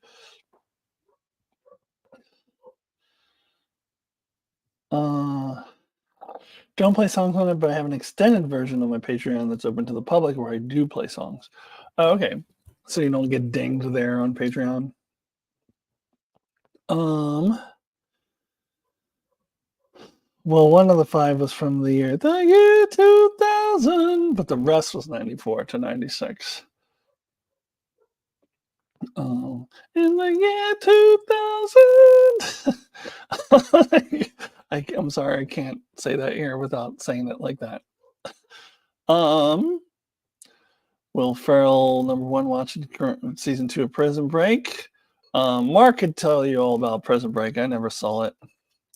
Don't play songs on it, but I have an extended version of my Patreon that's open to the public where I do play songs. Oh, okay. So you don't get dinged there on Patreon. Well, one of the 5 was from the year 2000, but the rest was 94 to 96. In the year 2000. I'm sorry, I can't say that here without saying it like that. Will Ferrell, number 1, watching current season 2 of Prison Break. Mark could tell you all about Prison Break. I never saw it.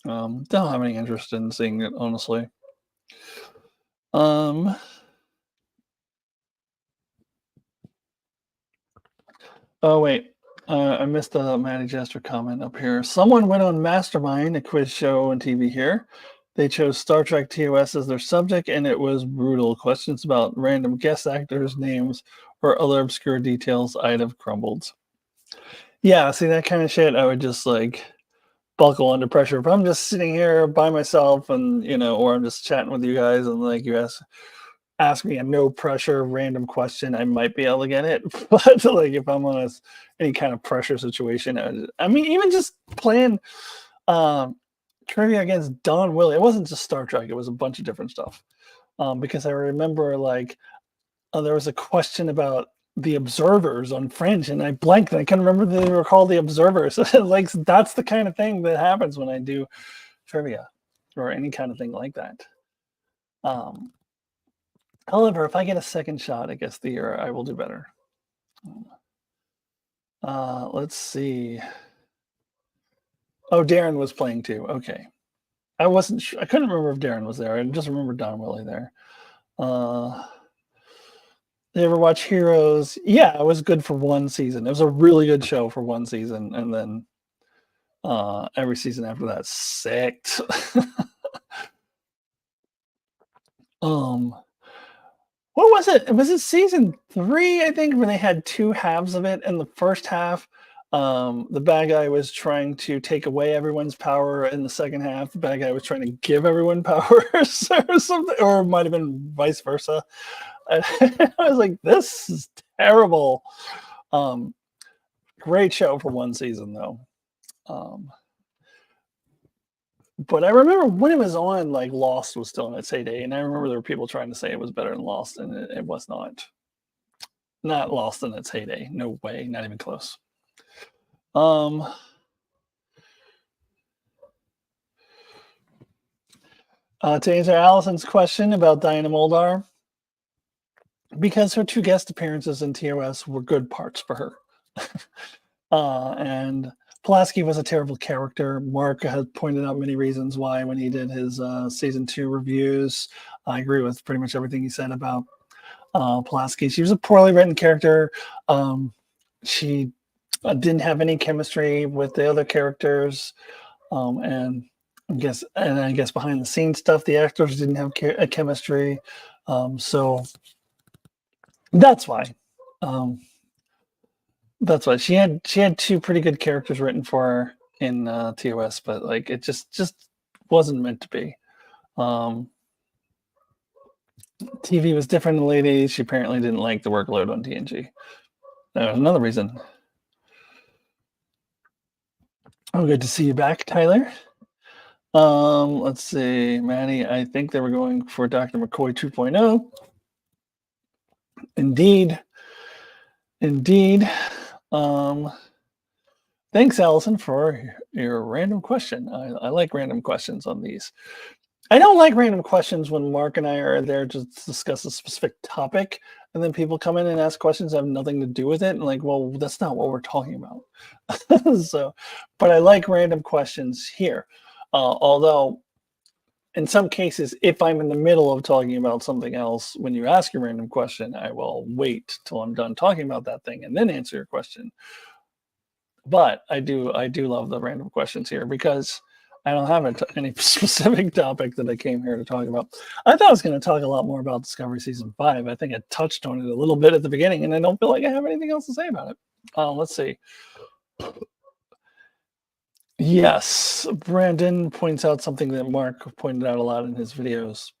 Don't have any interest in seeing it, honestly. Um, oh wait, I missed the Maddie Jester comment up here. Someone went on Mastermind, a quiz show on TV here. They chose Star Trek TOS as their subject, and it was brutal. Questions about random guest actors' names or other obscure details, I'd have crumbled. Yeah, see that kind of shit, I would just like buckle under pressure. If I'm just sitting here by myself and or I'm just chatting with you guys and like you ask me a no pressure random question, I might be able to get it. But like if I'm on any kind of pressure situation, I mean, even just playing um, trivia against Don Willie, it wasn't just Star Trek; it was a bunch of different stuff. Because I remember like there was a question about the observers on Fringe, and I blanked. And I can't remember that they were called the observers. Like that's the kind of thing that happens when I do trivia or any kind of thing like that. Um, However, if I get a second shot against the year, I will do better. Let's see. Oh, Darren was playing too. Okay. I wasn't sure. I couldn't remember if Darren was there. I just remember Don Willie there. You ever watch Heroes? Yeah, it was good for one season. It was a really good show for one season. And then every season after that sucked. What was it? Was it season 3, I think, when they had 2 halves of it? In the first half, the bad guy was trying to take away everyone's power. In the second half, the bad guy was trying to give everyone powers or something, or it might have been vice versa. I was like, this is terrible. Great show for one season, though. But I remember when it was on, like Lost was still in its heyday, and I remember there were people trying to say it was better than Lost, and it was not. Not Lost in its heyday. No way, not even close. To answer Allison's question about Diana Muldaur, because her 2 guest appearances in TOS were good parts for her. And Pulaski was a terrible character. Mark has pointed out many reasons why when he did his season 2 reviews. I agree with pretty much everything he said about Pulaski. She was a poorly written character. She didn't have any chemistry with the other characters, and I guess behind the scenes stuff, the actors didn't have chemistry. So that's why. That's why she had 2 pretty good characters written for her in TOS, but like it just wasn't meant to be. TV was different in the late 80s. She apparently didn't like the workload on TNG. Another reason. Oh, good to see you back, Tyler. Let's see, Maddie. I think they were going for Dr. McCoy 2.0. Indeed. Thanks, Allison, for your random question. I like random questions on these. I don't like random questions when Mark and I are there to discuss a specific topic, and then people come in and ask questions that have nothing to do with it, and like, well, that's not what we're talking about. But I like random questions here. Although, in some cases, if I'm in the middle of talking about something else, when you ask a random question, I will wait till I'm done talking about that thing and then answer your question. But I do love the random questions here because I don't have any specific topic that I came here to talk about. I thought I was going to talk a lot more about Discovery Season 5. I think I touched on it a little bit at the beginning, and I don't feel like I have anything else to say about it. Let's see. Yes, Brandon points out something that Mark pointed out a lot in his videos,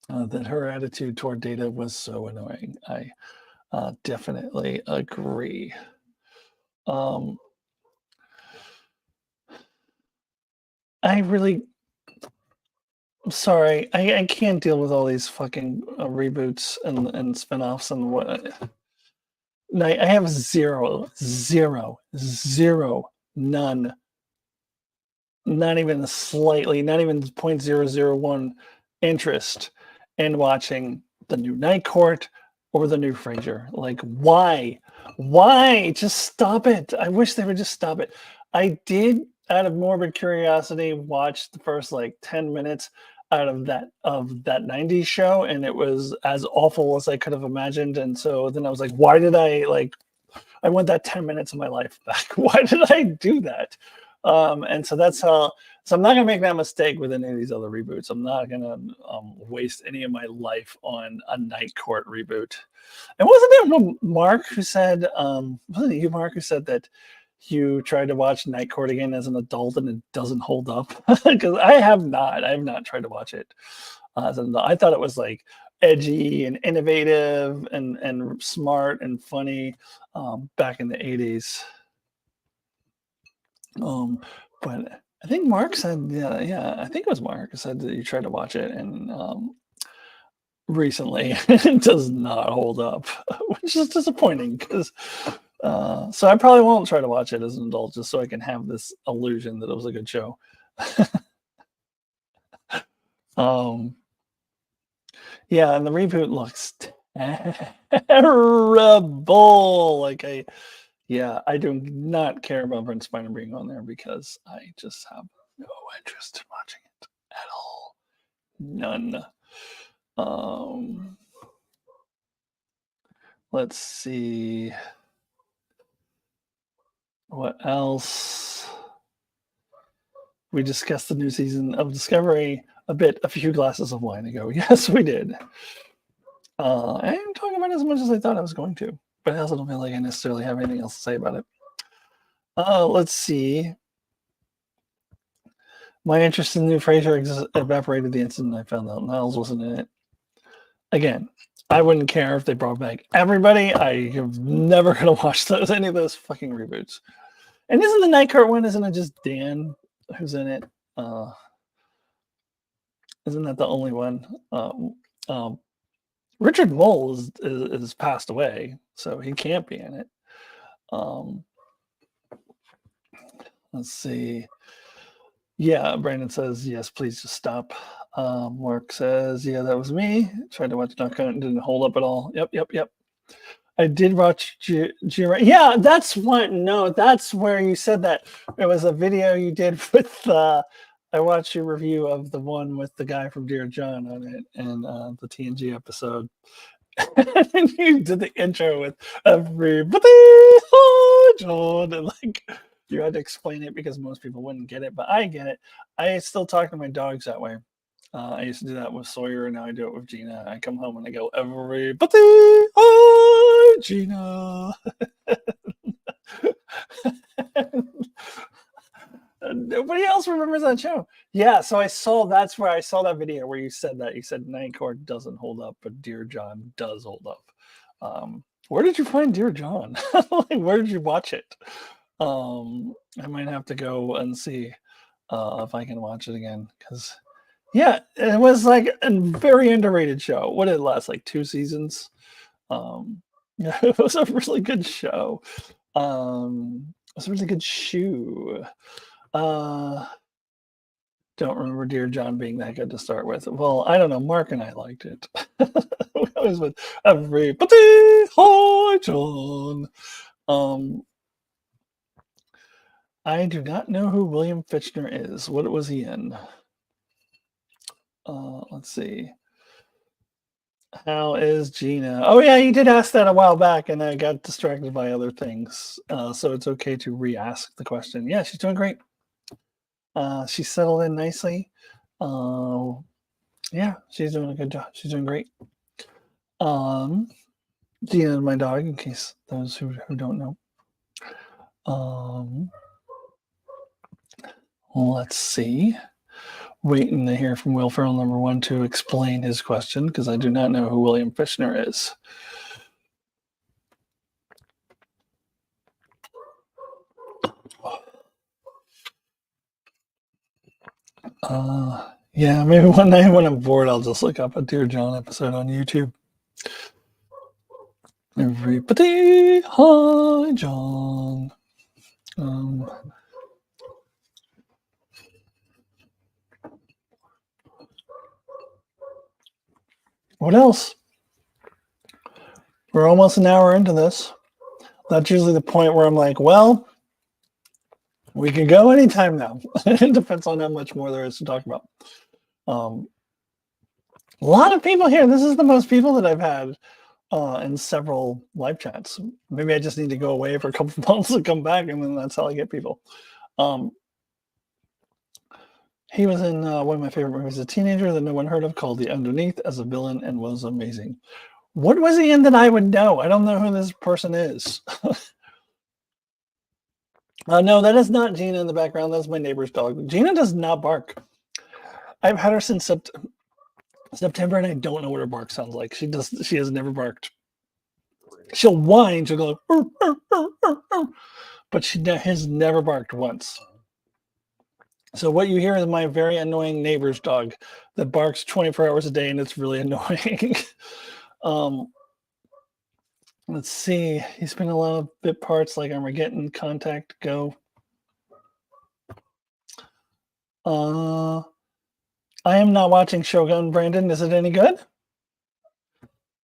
that her attitude toward Data was so annoying. I definitely agree. I'm sorry. I can't deal with all these fucking reboots and spinoffs and what. I have zero, none, not even slightly, not even 0.001 interest in watching the new Night Court or the new Frasier. Like, why? Why? Just stop it. I wish they would just stop it. I did, out of morbid curiosity, watch the first like 10 minutes out of that 90s show, and it was as awful as I could have imagined. And so then I was like, why did I want that 10 minutes of my life back. Why did I do that? And so that's how. So I'm not gonna make that mistake with any of these other reboots. I'm not gonna waste any of my life on a Night Court reboot. And wasn't it Mark who said, wasn't it you, Mark, who said that you tried to watch Night Court again as an adult and it doesn't hold up? Because I have not. I have not tried to watch it as an adult. I thought it was like edgy and innovative and smart and funny back in the 80s. But I think Mark said, yeah, I think it was Mark who said that you tried to watch it and recently it does not hold up, which is disappointing because so I probably won't try to watch it as an adult just so I can have this illusion that it was a good show. Yeah, and the reboot looks terrible. Like I do not care about Brent Spiner being on there because I just have no interest in watching it at all. None. Let's see. What else? We discussed the new season of Discovery a few glasses of wine ago. Yes, we did. I didn't talk about it as much as I thought I was going to, but I also don't feel like I necessarily have anything else to say about it. Let's see. My interest in New Frasier evaporated the instant I found out Niles wasn't in it. Again, I wouldn't care if they brought back everybody. I have never gonna watch any of those fucking reboots. And isn't the Night Court one? Isn't it just Dan who's in it? Isn't that the only one? Richard Mole is passed away, so he can't be in it. Let's see. Yeah, Brandon says, yes, please just stop. Mark says, yeah, that was me. Tried to watch Knockout and didn't hold up at all. Yep. I did watch Yeah, that's one. No, that's where you said that. It was a video you did with, I watched your review of the one with the guy from Dear John on it and the TNG episode. And you did the intro with everybody, oh, John, and like you had to explain it because most people wouldn't get it, but I get it. I still talk to my dogs that way. I used to do that with Sawyer, and now I do it with Gina. I come home and I go, everybody, hi, Gina. Nobody else remembers that show. Yeah, so that's where I saw that video where you said that. You said Night Court doesn't hold up, but Dear John does hold up. Where did you find Dear John? Like, where did you watch it? I might have to go and see if I can watch it again because yeah, it was like a very underrated show. What did it last, like 2 seasons? It was a really good show. It was a really good shoe. Don't remember Dear John being that good to start with. Well, I don't know. Mark and I liked it. We always went, everybody, hi, John. I do not know who William Fichtner is. What was he in? Let's see. How is Gina? Oh yeah, you did ask that a while back, and I got distracted by other things. So it's okay to re-ask the question. Yeah, she's doing great. She's settled in nicely. Yeah, she's doing a good job. She's doing great. Gina is my dog, in case those who don't know. Let's see. Waiting to hear from Will Ferrell number 1 to explain his question because I do not know who William Fichtner is. Yeah, maybe one night when I'm bored, I'll just look up a Dear John episode on YouTube. Everybody, hi, John. What else? We're almost an hour into this. That's usually the point where I'm like, well, we can go anytime now. It depends on how much more there is to talk about. A lot of people here. This is the most people that I've had in several live chats. Maybe I just need to go away for a couple of months and come back, and then that's how I get people. Um, he was in one of my favorite movies as a teenager that no one heard of called The Underneath as a villain and was amazing. What was he in that I would know? I don't know who this person is. No, that is not Gina in the background. That's my neighbor's dog. Gina does not bark. I've had her since September, and I don't know what her bark sounds like. She has never barked. She'll whine. She'll go, "Arr, arr, arr, arr, arr," but she has never barked once. So what you hear is my very annoying neighbor's dog that barks 24 hours a day, and it's really annoying. um, let's see. He's been a lot of bit parts like Armageddon, Contact, Go. I am not watching Shogun, Brandon. Is it any good?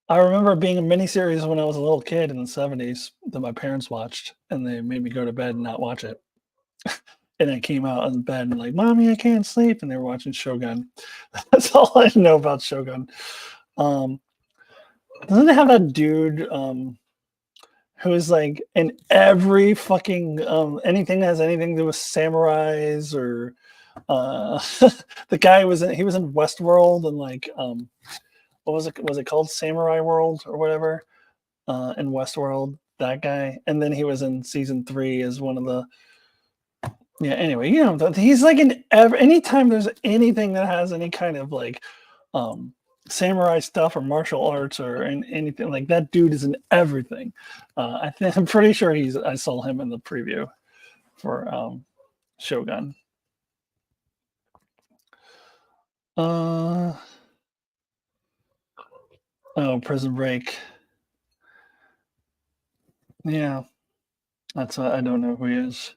I remember being a miniseries when I was a little kid in the 70s that my parents watched, and they made me go to bed and not watch it. And I came out in bed and like, "Mommy, I can't sleep," and they were watching Shogun. That's all I know about Shogun. Doesn't it have that dude who is like in every fucking anything that has anything to do with samurais or the guy was in Westworld and like what was it called, Samurai World or whatever, in Westworld, that guy, and then he was in season 3 as one of the anyway, he's like in anytime there's anything that has any kind of like samurai stuff or martial arts or anything like that, dude is in everything. I'm pretty sure I saw him in the preview for Shogun. Oh, Prison Break. Yeah, that's I don't know who he is.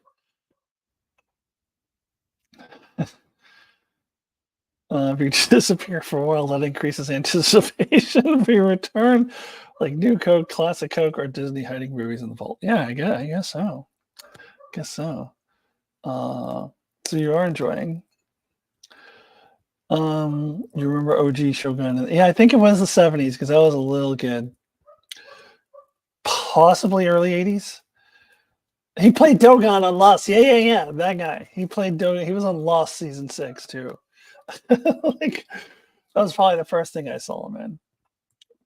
If you disappear for a while, that increases anticipation of your return, like New Coke, Classic Coke, or Disney hiding movies in the vault. Yeah, I guess so. Guess so. So you are enjoying. You remember OG Shogun? Yeah, I think it was the 70s because I was a little kid. Possibly early 80s. He played Dogon on Lost. Yeah. That guy. He played Dogon. He was on Lost season 6 too. Like that was probably the first thing I saw him in.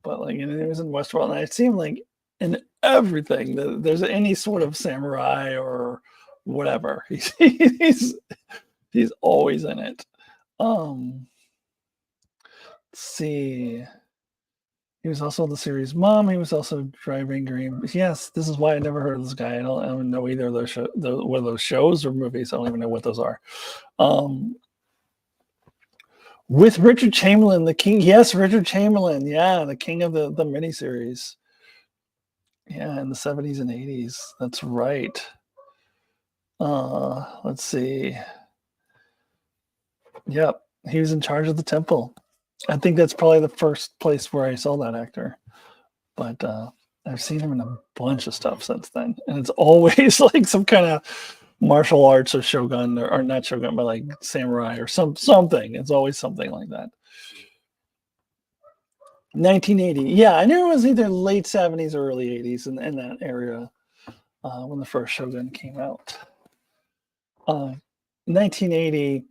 But like, and it was in Westworld, and I see him like in everything. There's any sort of samurai or whatever. He's always in it. Let's see. He was also the series Mom. He was also Driving Green. Yes, this is why I never heard of this guy. I don't know either of those what are those shows or movies. I don't even know what those are. With Richard Chamberlain, the king. Yes, Richard Chamberlain. Yeah, the king of the miniseries. Yeah, in the 70s and 80s. That's right. Let's see. Yep, he was in charge of the temple. I think that's probably the first place where I saw that actor. But I've seen him in a bunch of stuff since then, and it's always like some kind of martial arts or shogun or not shogun, but like samurai or something. It's always something like that. 1980. Yeah, I knew it was either late 70s or early 80s in that area when the first Shogun came out. 1980,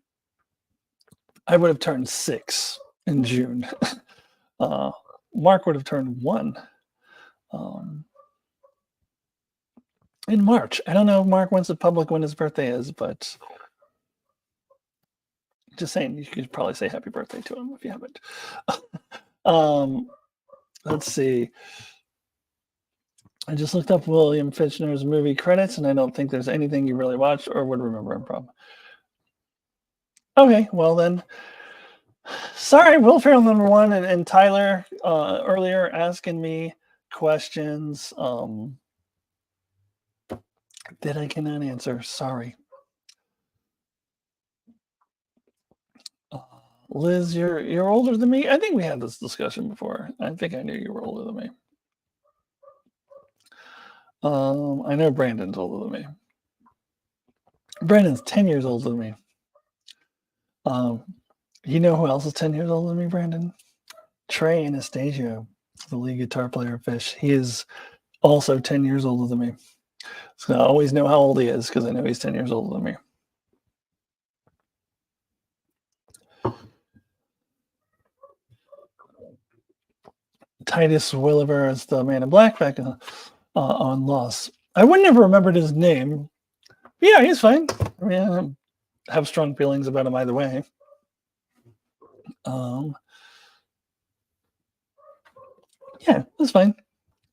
I would have turned 6 in June. Mark would have turned 1 in March. I don't know if Mark wants the public when his birthday is, but just saying, you could probably say happy birthday to him if you haven't. Let's see. I just looked up William Fichtner's movie credits, and I don't think there's anything you really watched or would remember him from. Okay, well then, sorry, Will Ferrell #1 and Tyler earlier asking me questions that I cannot answer. Sorry. Liz, you're older than me. I think we had this discussion before. I think I knew you were older than me. I know Brandon's older than me. Brandon's 10 years older than me. You know who else is 10 years older than me, Brandon? Trey Anastasio, the lead guitar player of Fish. He is also 10 years older than me. So I always know how old he is because I know he's 10 years older than me. Titus Welliver is the Man in Black back on Lost. I wouldn't have remembered his name. Yeah, he's fine. I mean, I have strong feelings about him either way. Yeah, that's fine.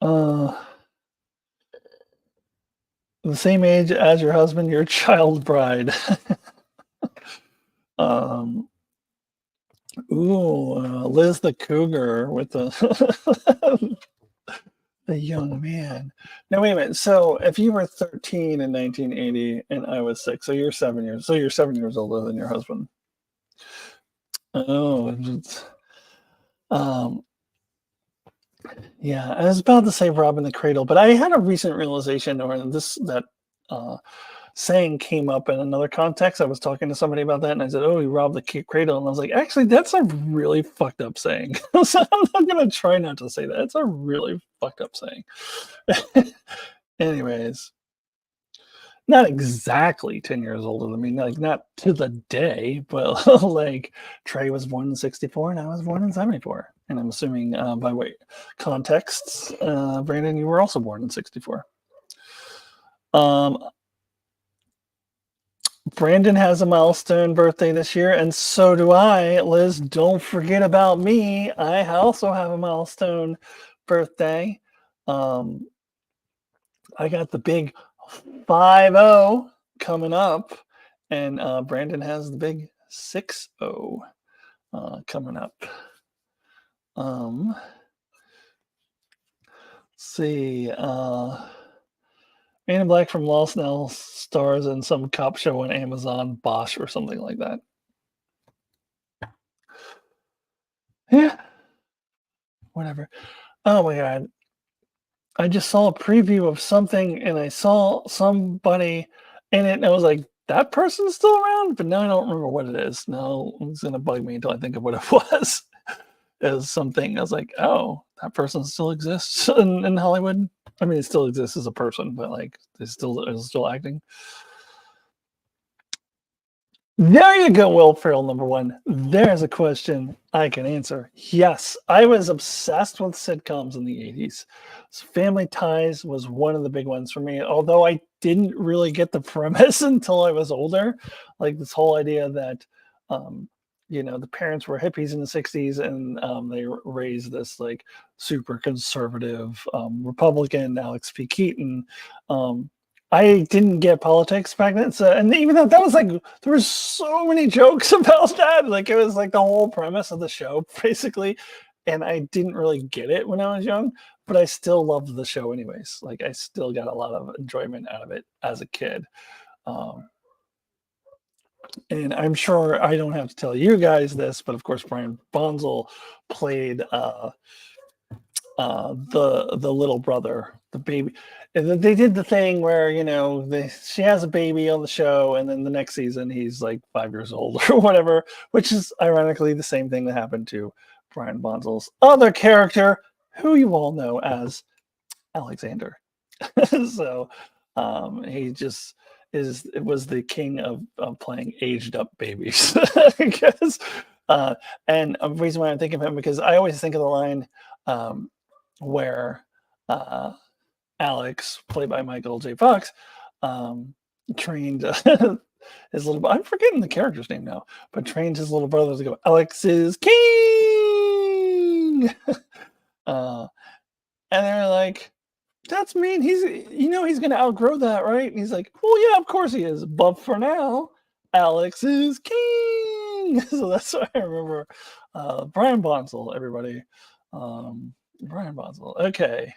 The same age as your husband, your child bride. Liz the Cougar with the the young man. Now wait a minute. So if you were 13 in 1980 and I was 6, so you're 7 years. So you're 7 years older than your husband. Oh, yeah. I was about to say Rob in the Cradle, but I had a recent realization, or that saying came up in another context. I was talking to somebody about that, and I said, "Oh, he robbed the cradle," and I was like, "Actually, that's a really fucked up saying." So I'm not gonna try not to say that. It's a really fucked up saying. Anyways, not exactly 10 years older than me, like not to the day, but like Trey was born in 64 and I was born in 74. And I'm assuming by way contexts, Brandon, you were also born in 64. Brandon has a milestone birthday this year, and so do I. Liz, don't forget about me. I also have a milestone birthday. I got the big 5-0 coming up, and Brandon has the big 6-0 coming up. Let's see. Man in Black from Lost now stars in some cop show on Amazon, Bosch or something like that. Yeah. Whatever. Oh my god. I just saw a preview of something and I saw somebody in it and I was like, that person's still around? But now I don't remember what it is. Now it's gonna bug me until I think of what it was. It was something I was like, oh, that person still exists in Hollywood. I mean, it still exists as a person, but like, is still acting. There you go, Will Ferrell, number one. There's a question I can answer. Yes, I was obsessed with sitcoms in the 80s. Family Ties was one of the big ones for me, although I didn't really get the premise until I was older. Like this whole idea that, the parents were hippies in the 60s and they raised this like super conservative Republican, Alex P. Keaton. I didn't get politics back then. So, and even though that was like, there was so many jokes about that. Like, it was like the whole premise of the show, basically. And I didn't really get it when I was young, but I still loved the show anyways. Like, I still got a lot of enjoyment out of it as a kid. And I'm sure I don't have to tell you guys this, but of course, Brian Bonsall played the little brother, the baby. And they did the thing where she has a baby on the show, and then the next season he's like 5 years old or whatever, which is ironically the same thing that happened to Brian Bonsall's other character, who you all know as Alexander. So he just was the king of playing aged up babies, I guess. And a reason why I'm thinking of him because I always think of the line where Alex, played by Michael J. Fox, trained his little. I'm forgetting the character's name now, but trained his little brother to go. Alex is king, and they're like, "That's mean. He's going to outgrow that, right?" And he's like, "Well, yeah, of course he is, but for now, Alex is king." So that's what I remember. Brian Bonsall, everybody. Brian Bonsall. Okay.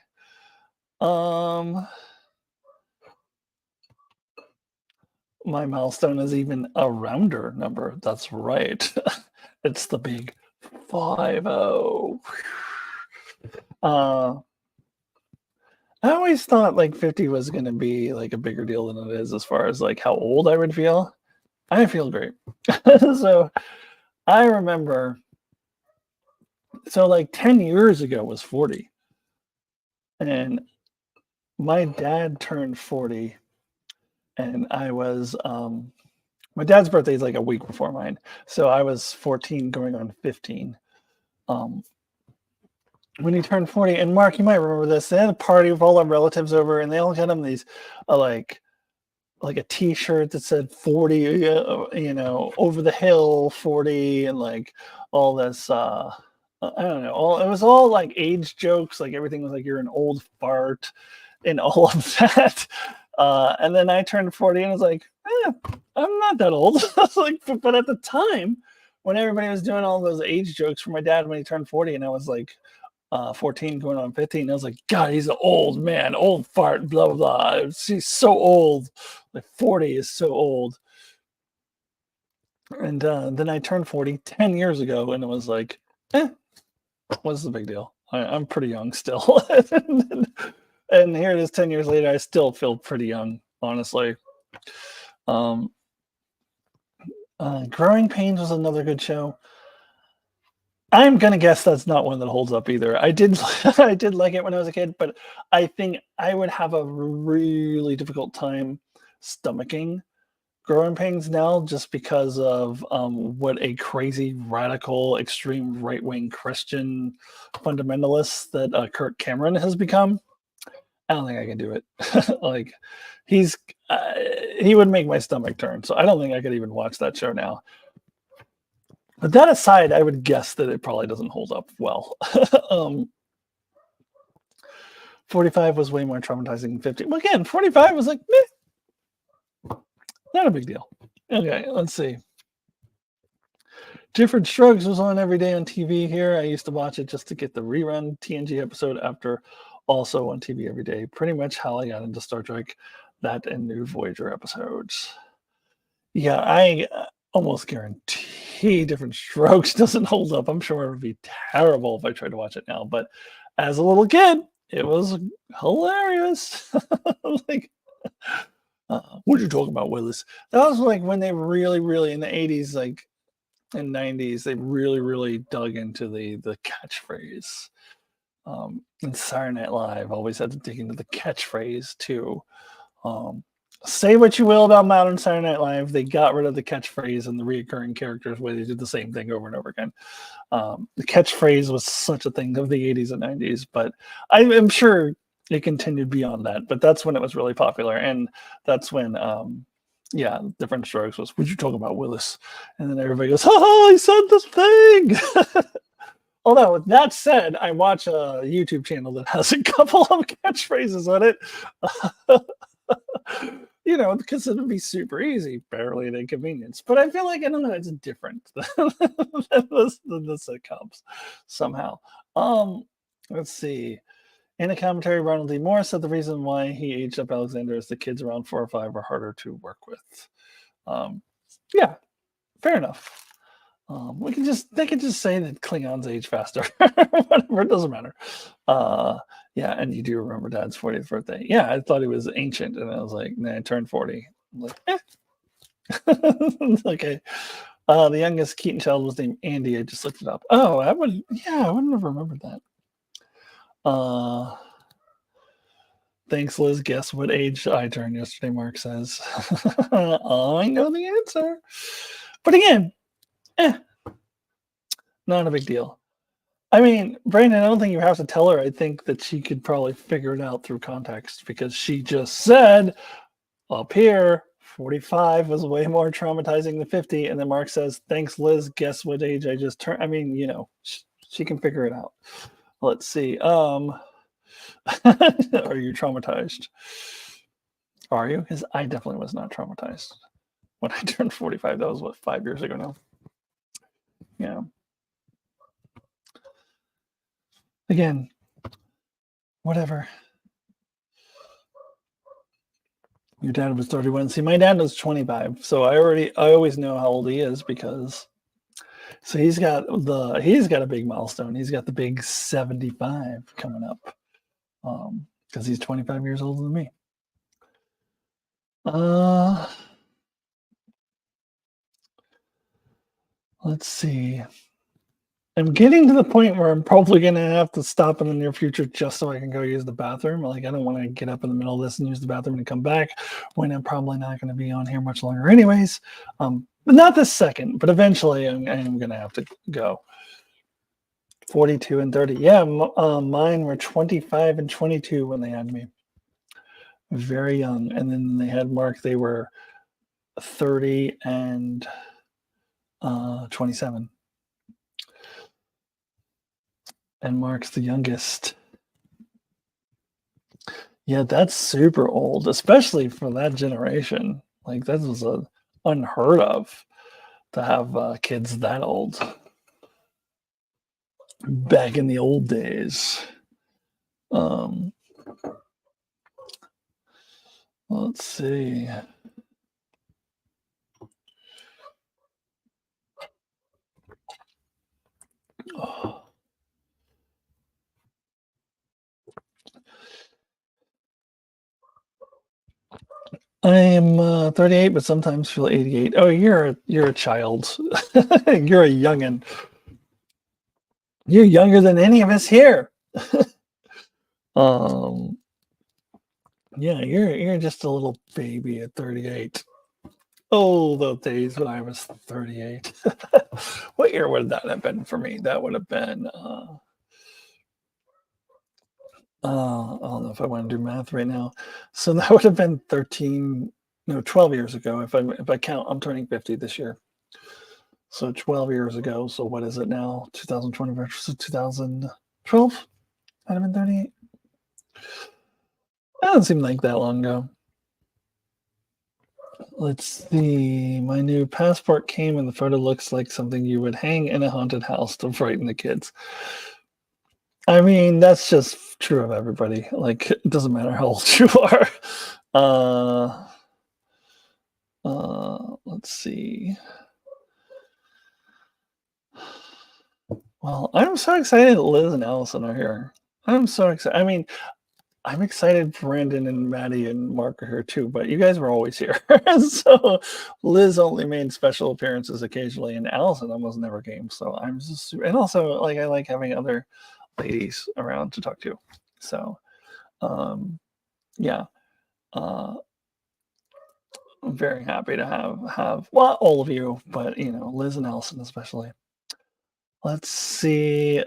My milestone is even a rounder number. That's right. It's the big 5-0. I always thought like 50 was going to be like a bigger deal than it is as far as like how old I would feel. I feel great. So I remember So like 10 years ago was 40. And my dad turned 40, and I was my dad's birthday is like a week before mine. So I was 14 going on 15. Um when he turned 40, and Mark, you might remember this. They had a party with all our relatives over, and they all got him these like a T-shirt that said 40, over the hill 40, and like all this. I don't know. All it was all like age jokes. Like everything was like you're an old fart, and all of that. And then I turned 40, and I was like, I'm not that old. I was like, but at the time, when everybody was doing all those age jokes for my dad when he turned 40, and I was like 14 going on 15. I was like, God, he's an old man, old fart, blah, blah, blah. He's so old. Like 40 is so old. And then I turned 40 10 years ago, and it was like, what's the big deal? I'm pretty young still. And here it is 10 years later. I still feel pretty young, honestly. Growing Pains was another good show. I'm gonna guess that's not one that holds up either. I did I did like it when I was a kid, but I think I would have a really difficult time stomaching Growing Pains now just because of what a crazy radical extreme right-wing Christian fundamentalist that Kirk Cameron has become. I don't think I can do it. Like he's he would make my stomach turn, so I don't think I could even watch that show now. But that aside, I would guess that it probably doesn't hold up well. 45 was way more traumatizing than 50. Well, again, 45 was like, meh, not a big deal. Okay, let's see. Different Strokes was on every day on TV here. I used to watch it just to get the rerun TNG episode after also on TV every day. Pretty much how I got into Star Trek, that and new Voyager episodes. Yeah, I almost guarantee Different Strokes doesn't hold up. I'm sure it would be terrible if I tried to watch it now. But as a little kid, it was hilarious. Like, what you talking about, Willis? That was like when they really in the 80s, like and 90s, they really dug into the catchphrase. And Saturday Night Live always had to dig into the catchphrase too. Say what you will about modern Saturday Night Live, they got rid of the catchphrase and the reoccurring characters where they did the same thing over and over again. The catchphrase was such a thing of the 80s and 90s, but I'm sure it continued beyond that. But that's when it was really popular, and that's when Different Strokes was, "Would you talk about Willis?" And then everybody goes, "Ha! He said this thing." Although, with that said, I watch a YouTube channel that has a couple of catchphrases on it. Because it would be super easy, barely an inconvenience. But I feel like, I don't know, it's different than the sitcoms somehow. Let's see. In a commentary, Ronald D. Moore said the reason why he aged up Alexander is the kids around 4 or 5 are harder to work with. Yeah, fair enough. They can just say that Klingons age faster. Whatever, it doesn't matter. Yeah, and you do remember Dad's 40th birthday. Yeah, I thought he was ancient, and I was like, nah, I turned 40. I'm like, okay. The youngest Keaton child was named Andy. I just looked it up. Oh, I wouldn't have remembered that. Thanks, Liz. Guess what age I turned yesterday, Mark says. I know the answer. But again, not a big deal. I mean, Brandon, I don't think you have to tell her. I think that she could probably figure it out through context, because she just said up here 45 was way more traumatizing than 50. And then Mark says, thanks, Liz. Guess what age I just turned? I mean, she can figure it out. Let's see. Are you traumatized? Are you? Because I definitely was not traumatized when I turned 45. That was, what, 5 years ago now? Yeah. Again, whatever. Your dad was 31. See, my dad was 25, so I always know how old he is, because so he's got a big milestone. He's got the big 75 coming up, because he's 25 years older than me. Let's see. I'm getting to the point where I'm probably gonna have to stop in the near future just so I can go use the bathroom. Like, I don't want to get up in the middle of this and use the bathroom and come back when I'm probably not going to be on here much longer, anyways. But not this second. But eventually, I'm gonna have to go. 42 and 30. Yeah, mine were 25 and 22 when they had me. Very young, and then they had Mark. They were 30 and 27. And Mark's the youngest. Yeah, that's super old, especially for that generation. Like, that was unheard of to have kids that old back in the old days. Let's see. Oh. I am 38, but sometimes feel 88. Oh, you're a child. You're a youngin. You're younger than any of us here. Yeah, you're just a little baby at 38. Oh, those days when I was 38. What year would that have been for me? That would have been I don't know if I want to do math right now. So that would have been 12 years ago. If I count, I'm turning 50 this year. So 12 years ago. So what is it now? 2020 versus 2012? I'd have been 38. That doesn't seem like that long ago. Let's see. My new passport came and the photo looks like something you would hang in a haunted house to frighten the kids. I mean, that's just true of everybody. Like, it doesn't matter how old you are. Let's see. Well, I'm so excited that Liz and Allison are here. I'm so excited. I mean, I'm excited Brandon and Maddie and Mark are here too, but you guys were always here. So Liz only made special appearances occasionally, and Allison almost never came. So I'm just, and also, like, I like having other ladies around to talk to. So, yeah. I'm very happy to have well, all of you, but Liz and Allison especially. Let's see.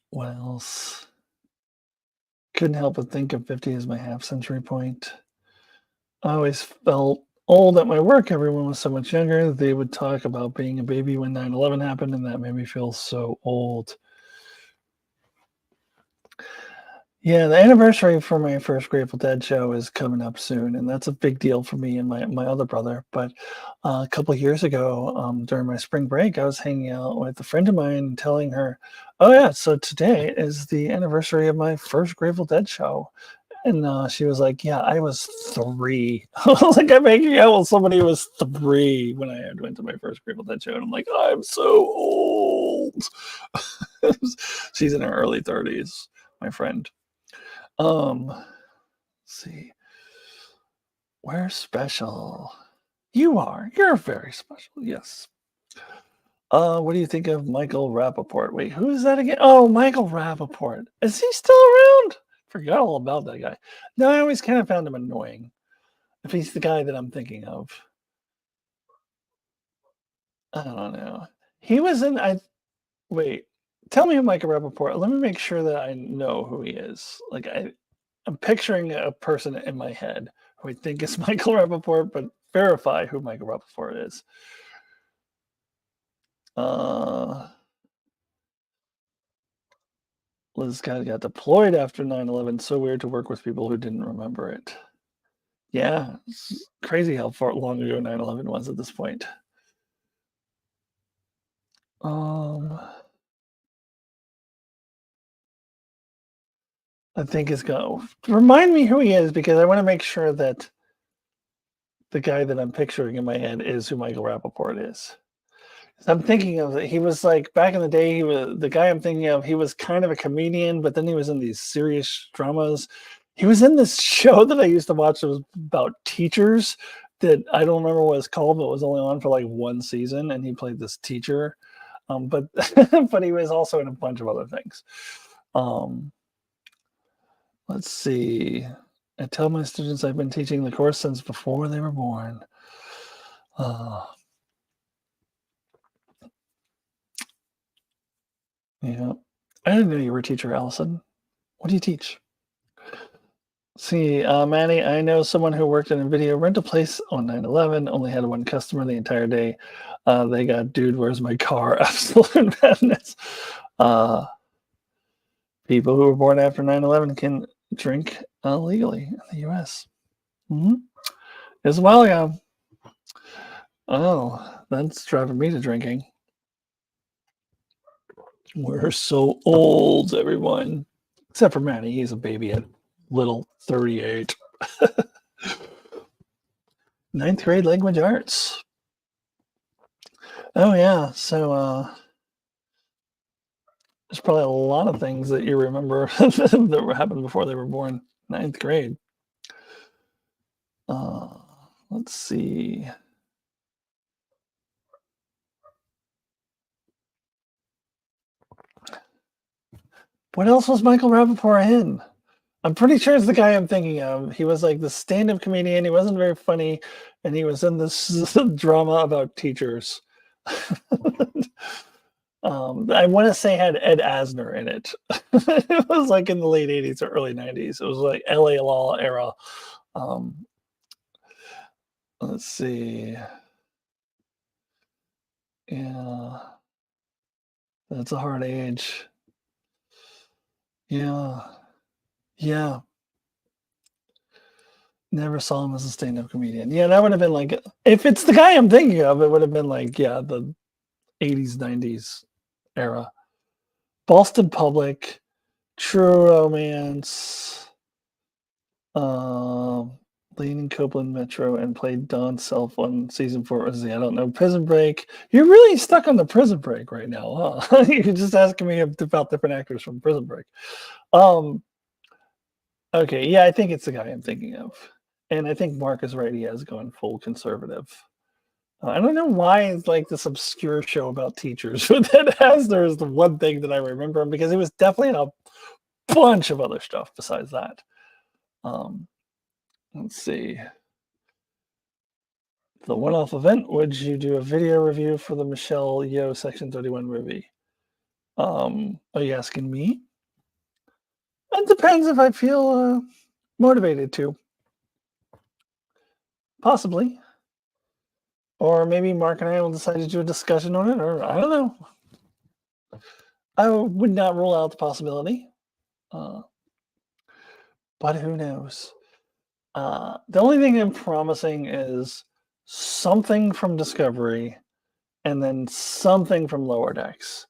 What else? Couldn't help but think of 50 as my half-century point. I always felt old at my work. Everyone was so much younger. They would talk about being a baby when 9/11 happened, and that made me feel so old. Yeah, the anniversary for my first Grateful Dead show is coming up soon, and that's a big deal for me and my other brother. But a couple of years ago, during my spring break, I was hanging out with a friend of mine and telling her, "Oh yeah, so today is the anniversary of my first Grateful Dead show." And she was like, "Yeah, I was 3." I was like, I'm hanging out with somebody who was 3 when I went to my first Grateful Dead show, and I'm like, I'm so old. She's in her early 30s, my friend. Let's see. We're special. You are. You're very special. Yes. What do you think of Michael Rappaport? Wait, who is that again? Oh, Michael Rappaport. Is he still around? Forgot all about that guy. No, I always kind of found him annoying. If he's the guy that I'm thinking of. I don't know. He was in wait. Tell me who Michael Rappaport. Let me make sure that I know who he is. Like, I'm picturing a person in my head who I think is Michael Rappaport, but verify who Michael Rappaport is. Liz got deployed after 9/11. So weird to work with people who didn't remember it. Yeah, it's crazy how far long ago 9/11 was at this point. I think it's going to remind me who he is, because I want to make sure that the guy that I'm picturing in my head is who Michael Rappaport is. I'm thinking of he was like back in the day. He was the guy I'm thinking of. He was kind of a comedian, but then he was in these serious dramas. He was in this show that I used to watch. It was about teachers that I don't remember what it's called, but it was only on for like one season, and he played this teacher. But but he was also in a bunch of other things. Um, let's see. I tell my students I've been teaching the course since before they were born. Yeah. I didn't know you were a teacher, Allison. What do you teach? See, Manny, I know someone who worked in a video rental place on 9/11, only had one customer the entire day. They got, dude, where's my car? Absolute madness. People who were born after 9/11 can drink legally in the US. Mm-hmm. It was a while ago. Oh, that's driving me to drinking. We're so old, everyone. Except for Manny, he's a baby at little 38. Ninth grade language arts. Oh yeah, so there's probably a lot of things that you remember that happened before they were born. Ninth grade. Let's see. What else was Michael Rappaport in? I'm pretty sure it's the guy I'm thinking of. He was like the stand-up comedian. He wasn't very funny, and he was in this drama about teachers. I want to say had Ed Asner in it. It was like in the late 80s or early 90s. It was like LA Law era. Let's see. Yeah. That's a hard age. Yeah. Yeah. Never saw him as a stand-up comedian. Yeah, that would have been like, if it's the guy I'm thinking of, it would have been like, yeah, the 80s, 90s era. Boston Public, True Romance, Leaning Copeland Metro, and played Don Self on season 4. Was I don't know. Prison Break. You're really stuck on the Prison Break right now, huh? You're just asking me about different actors from Prison Break. Okay, yeah, I think it's the guy I'm thinking of. And I think Mark is right. He has gone full conservative. I don't know why it's like this obscure show about teachers, but that Asner is the one thing that I remember because he was definitely in a bunch of other stuff besides that. Let's see. The one-off event, would you do a video review for the Michelle Yeoh Section 31 movie? Are you asking me? It depends if I feel motivated to. Possibly. Or maybe Mark and I will decide to do a discussion on it, or I don't know. I would not rule out the possibility. But who knows? The only thing I'm promising is something from Discovery and then something from Lower Decks.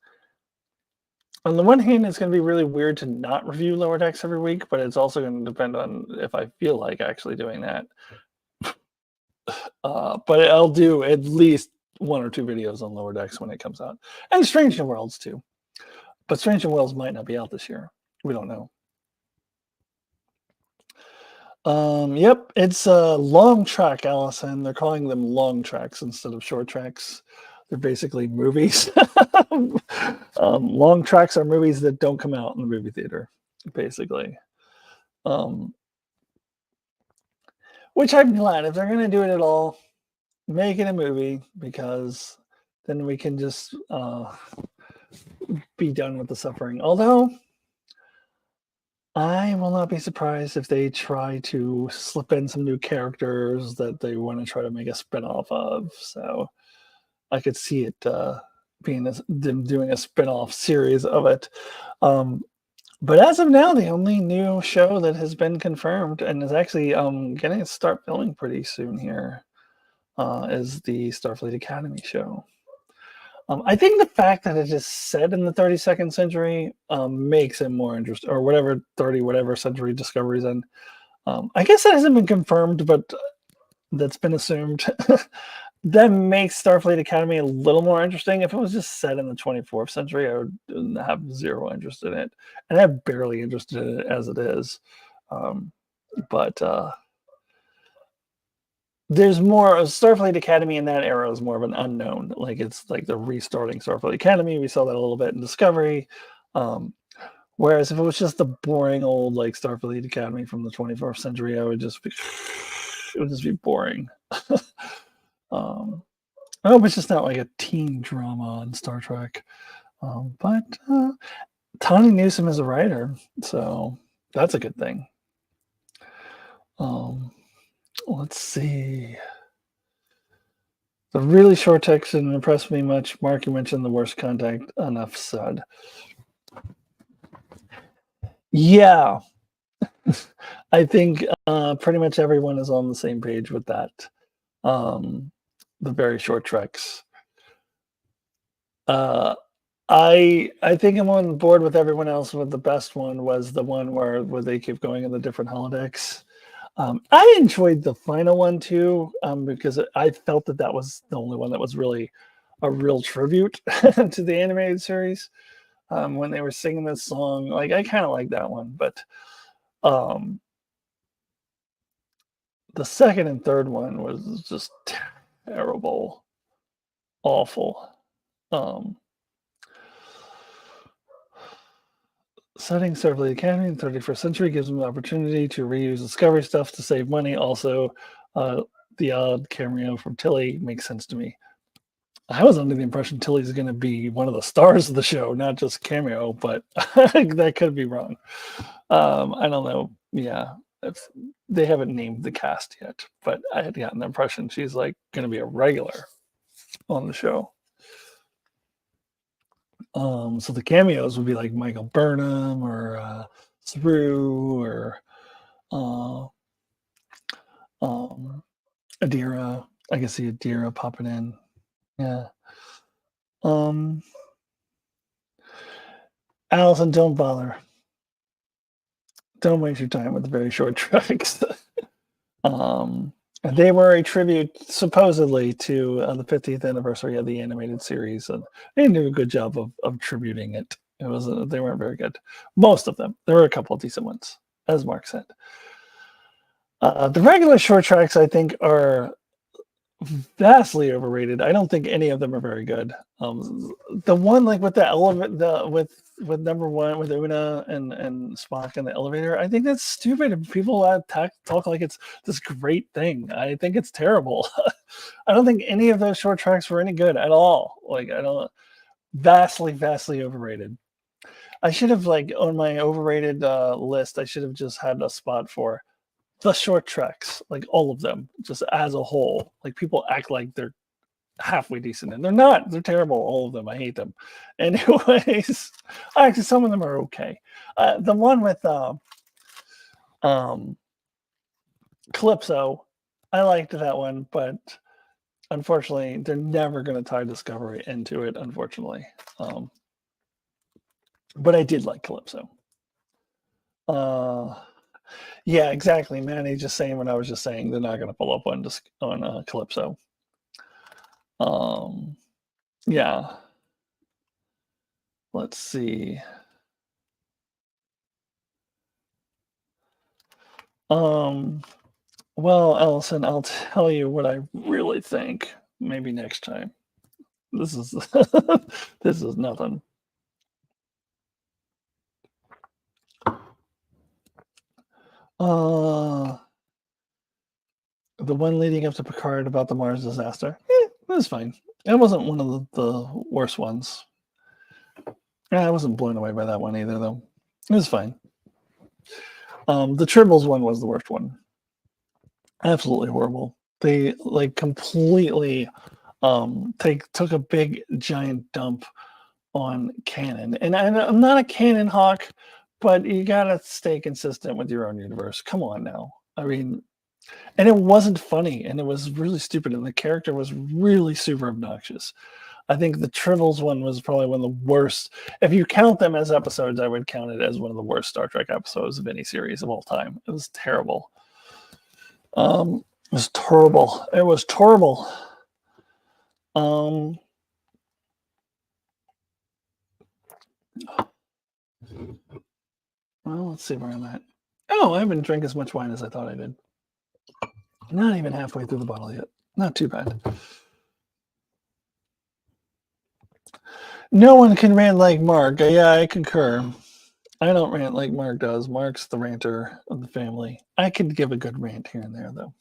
On the one hand, it's going to be really weird to not review Lower Decks every week, but it's also going to depend on if I feel like actually doing that. But I'll do at least 1 or 2 videos on Lower Decks when it comes out. And Strange New Worlds, too. But Strange New Worlds might not be out this year. We don't know. Yep, it's a long track, Allison. They're calling them long tracks instead of short tracks. They're basically movies. Long tracks are movies that don't come out in the movie theater, basically. Which I'm glad if they're going to do it at all, make it a movie because then we can just be done with the suffering. Although I will not be surprised if they try to slip in some new characters that they want to try to make a spin-off of. So I could see it being them doing a spin-off series of it. But as of now, the only new show that has been confirmed and is actually getting to start filming pretty soon here is the Starfleet Academy show. I think the fact that it is set in the 32nd century makes it more interesting, or whatever 30 whatever century Discovery's in. I guess that hasn't been confirmed, but that's been assumed. That makes Starfleet Academy a little more interesting. If it was just set in the 24th century, I would have zero interest in it, and I have barely interested in it as it is. But there's more of Starfleet Academy in that era is more of an unknown. Like it's like the restarting Starfleet Academy. We saw that a little bit in Discovery. Um, Whereas if it was just the boring old like Starfleet Academy from the 21st century, I would just be it would just be boring. I hope it's just not like a teen drama on Star Trek. But Tawny Newsome is a writer, so that's a good thing. Let's see. The really short text didn't impress me much. Mark, you mentioned the worst contact. Enough said. Yeah, I think pretty much everyone is on the same page with that. The very short treks. I think I'm on board with everyone else. With the best one was the one where they keep going in the different holodecks. I enjoyed the final one too, because I felt that that was the only one that was really a real tribute to the animated series. When they were singing this song, like I kind of like that one, but um, the second and third one was just terrible, awful. Um, Setting Starfleet Academy in the 31st century gives them the opportunity to reuse Discovery stuff to save money. Also, the odd cameo from Tilly makes sense to me. I was under the impression Tilly's going to be one of the stars of the show, not just cameo, but that could be wrong. I don't know. Yeah, they haven't named the cast yet, but I had gotten the impression she's like going to be a regular on the show. So the cameos would be like Michael Burnham or Saru or Adira. I can see Adira popping in. Yeah. Allison, don't bother. Don't waste your time with the very short tracks. They were a tribute, supposedly, to the 50th anniversary of the animated series, and they did a good job of tributing it. It was they weren't very good. Most of them. There were a couple of decent ones, as Mark said. The regular short tracks, I think, are vastly overrated. I don't think any of them are very good. The one like with the elevator, with number one with Una and Spock in the elevator, I think that's stupid. People talk like it's this great thing. I think it's terrible. I don't think any of those short tracks were any good at all. Like I don't. Vastly overrated. I should have like on my overrated list. I should have just had a spot for the short treks, like all of them, just as a whole. Like people act like they're halfway decent, and they're not. They're terrible, all of them. I hate them. Anyways, actually, some of them are okay. The one with Calypso, I liked that one, but unfortunately, they're never going to tie Discovery into it. Unfortunately, but I did like Calypso. Yeah, exactly, Manny. Just saying what I was just saying. They're not going to pull up on Calypso. Yeah. Let's see. Well, Ellison, I'll tell you what I really think. Maybe next time. This is this is nothing. The one leading up to Picard about the Mars disaster. It was fine. It wasn't one of the worst ones. I wasn't blown away by that one either, though. It was fine. The Tribbles one was the worst one. Absolutely horrible. They like completely took a big giant dump on canon. And I'm not a canon hawk, but you gotta stay consistent with your own universe. Come on now. I mean, and it wasn't funny, and it was really stupid, and the character was really super obnoxious. I think the Tribbles one was probably one of the worst. If you count them as episodes, I would count it as one of the worst Star Trek episodes of any series of all time. It was terrible. It was terrible. It was terrible. Well, let's see where I'm at. Oh, I haven't drank as much wine as I thought I did. Not even halfway through the bottle yet. Not too bad. No one can rant like Mark. Yeah, I concur. I don't rant like Mark does. Mark's the ranter of the family. I could give a good rant here and there, though.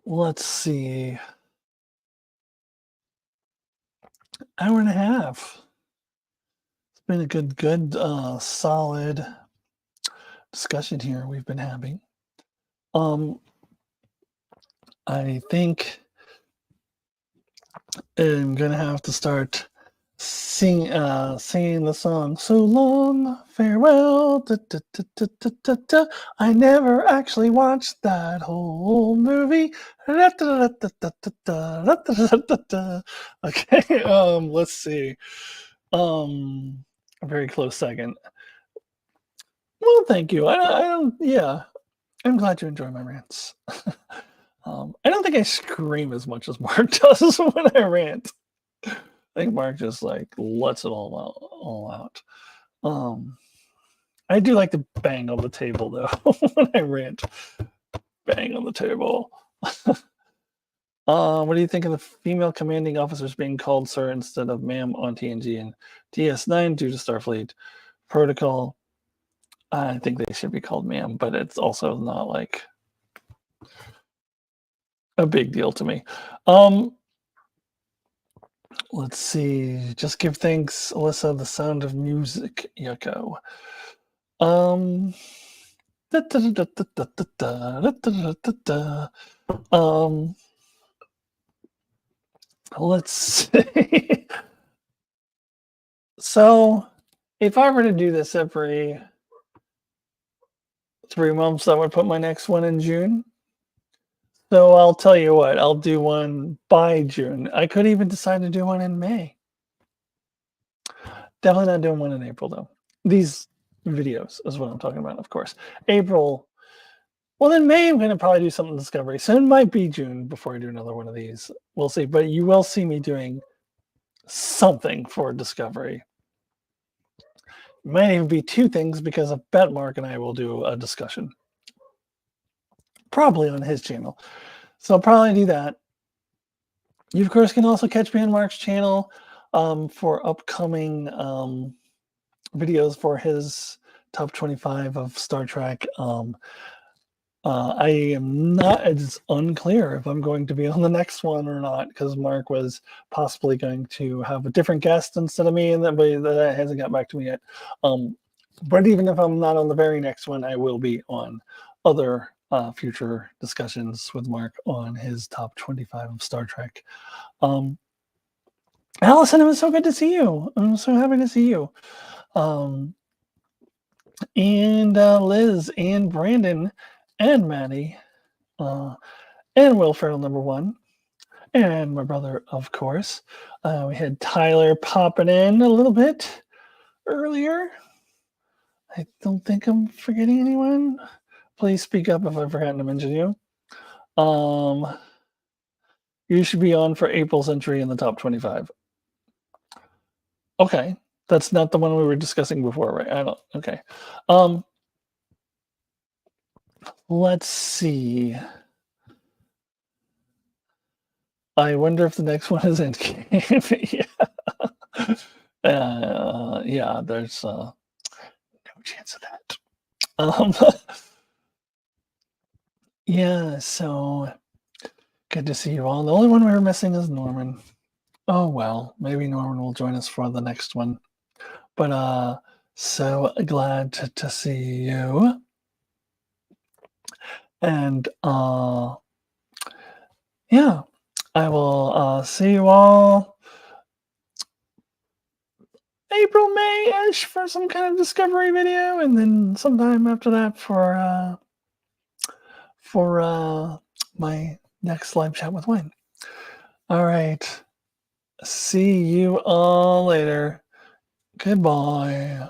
Let's see. Hour and a half. It's been a good, solid discussion here we've been having. I think I'm gonna have to start singing the song "So Long, Farewell." Da, da, da, da, da, da, da. I never actually watched that whole movie. Da, da, da, da, da, da, da, da, da, da, da. Okay, let's see. A very close second. Well, thank you. I don't. Yeah, I'm glad you enjoy my rants. I don't think I scream as much as Mark does when I rant. I think Mark just like lets it all out. I do like to bang on the table though when I rant. Bang on the table. What do you think of the female commanding officers being called sir instead of ma'am on TNG and DS9 due to Starfleet protocol? I think they should be called ma'am, but it's also not like a big deal to me. Let's see. Just give thanks, Alyssa. The Sound of Music, Yucko. Let's see. So, if I were to do this every 3 months, I would put my next one in June. So I'll tell you what, I'll do one by June. I could even decide to do one in May. Definitely not doing one in April, though. These videos is what I'm talking about, of course. April. Well, in May, I'm going to probably do something Discovery. So it might be June before I do another one of these. We'll see. But you will see me doing something for Discovery. It might even be 2 things because I bet Mark and I will do a discussion. Probably on his channel. So I'll probably do that. You, of course, can also catch me on Mark's channel for upcoming videos for his top 25 of Star Trek. I am not, it's unclear if I'm going to be on the next one or not, because Mark was possibly going to have a different guest instead of me, and that hasn't got back to me yet. But even if I'm not on the very next one, I will be on other future discussions with Mark on his top 25 of Star Trek. Allison, it was so good to see you. I'm so happy to see you. And Liz and Brandon and Maddie and Will Ferrell #1 and my brother, of course. We had Tyler popping in a little bit earlier. I don't think I'm forgetting anyone. Please speak up if I've forgotten to mention you. You should be on for April's entry in the top 25. Okay. That's not the one we were discussing before, right? I don't. Okay. Let's see. I wonder if the next one is Endgame. Yeah. Yeah, there's no chance of that. Yeah, so good to see you all. The only one we were missing is Norman. Oh well, maybe Norman will join us for the next one. But so glad to see you. And yeah, I will see you all April, May-ish for some kind of Discovery video, and then sometime after that for my next live chat with Wayne. All right. See you all later. Goodbye.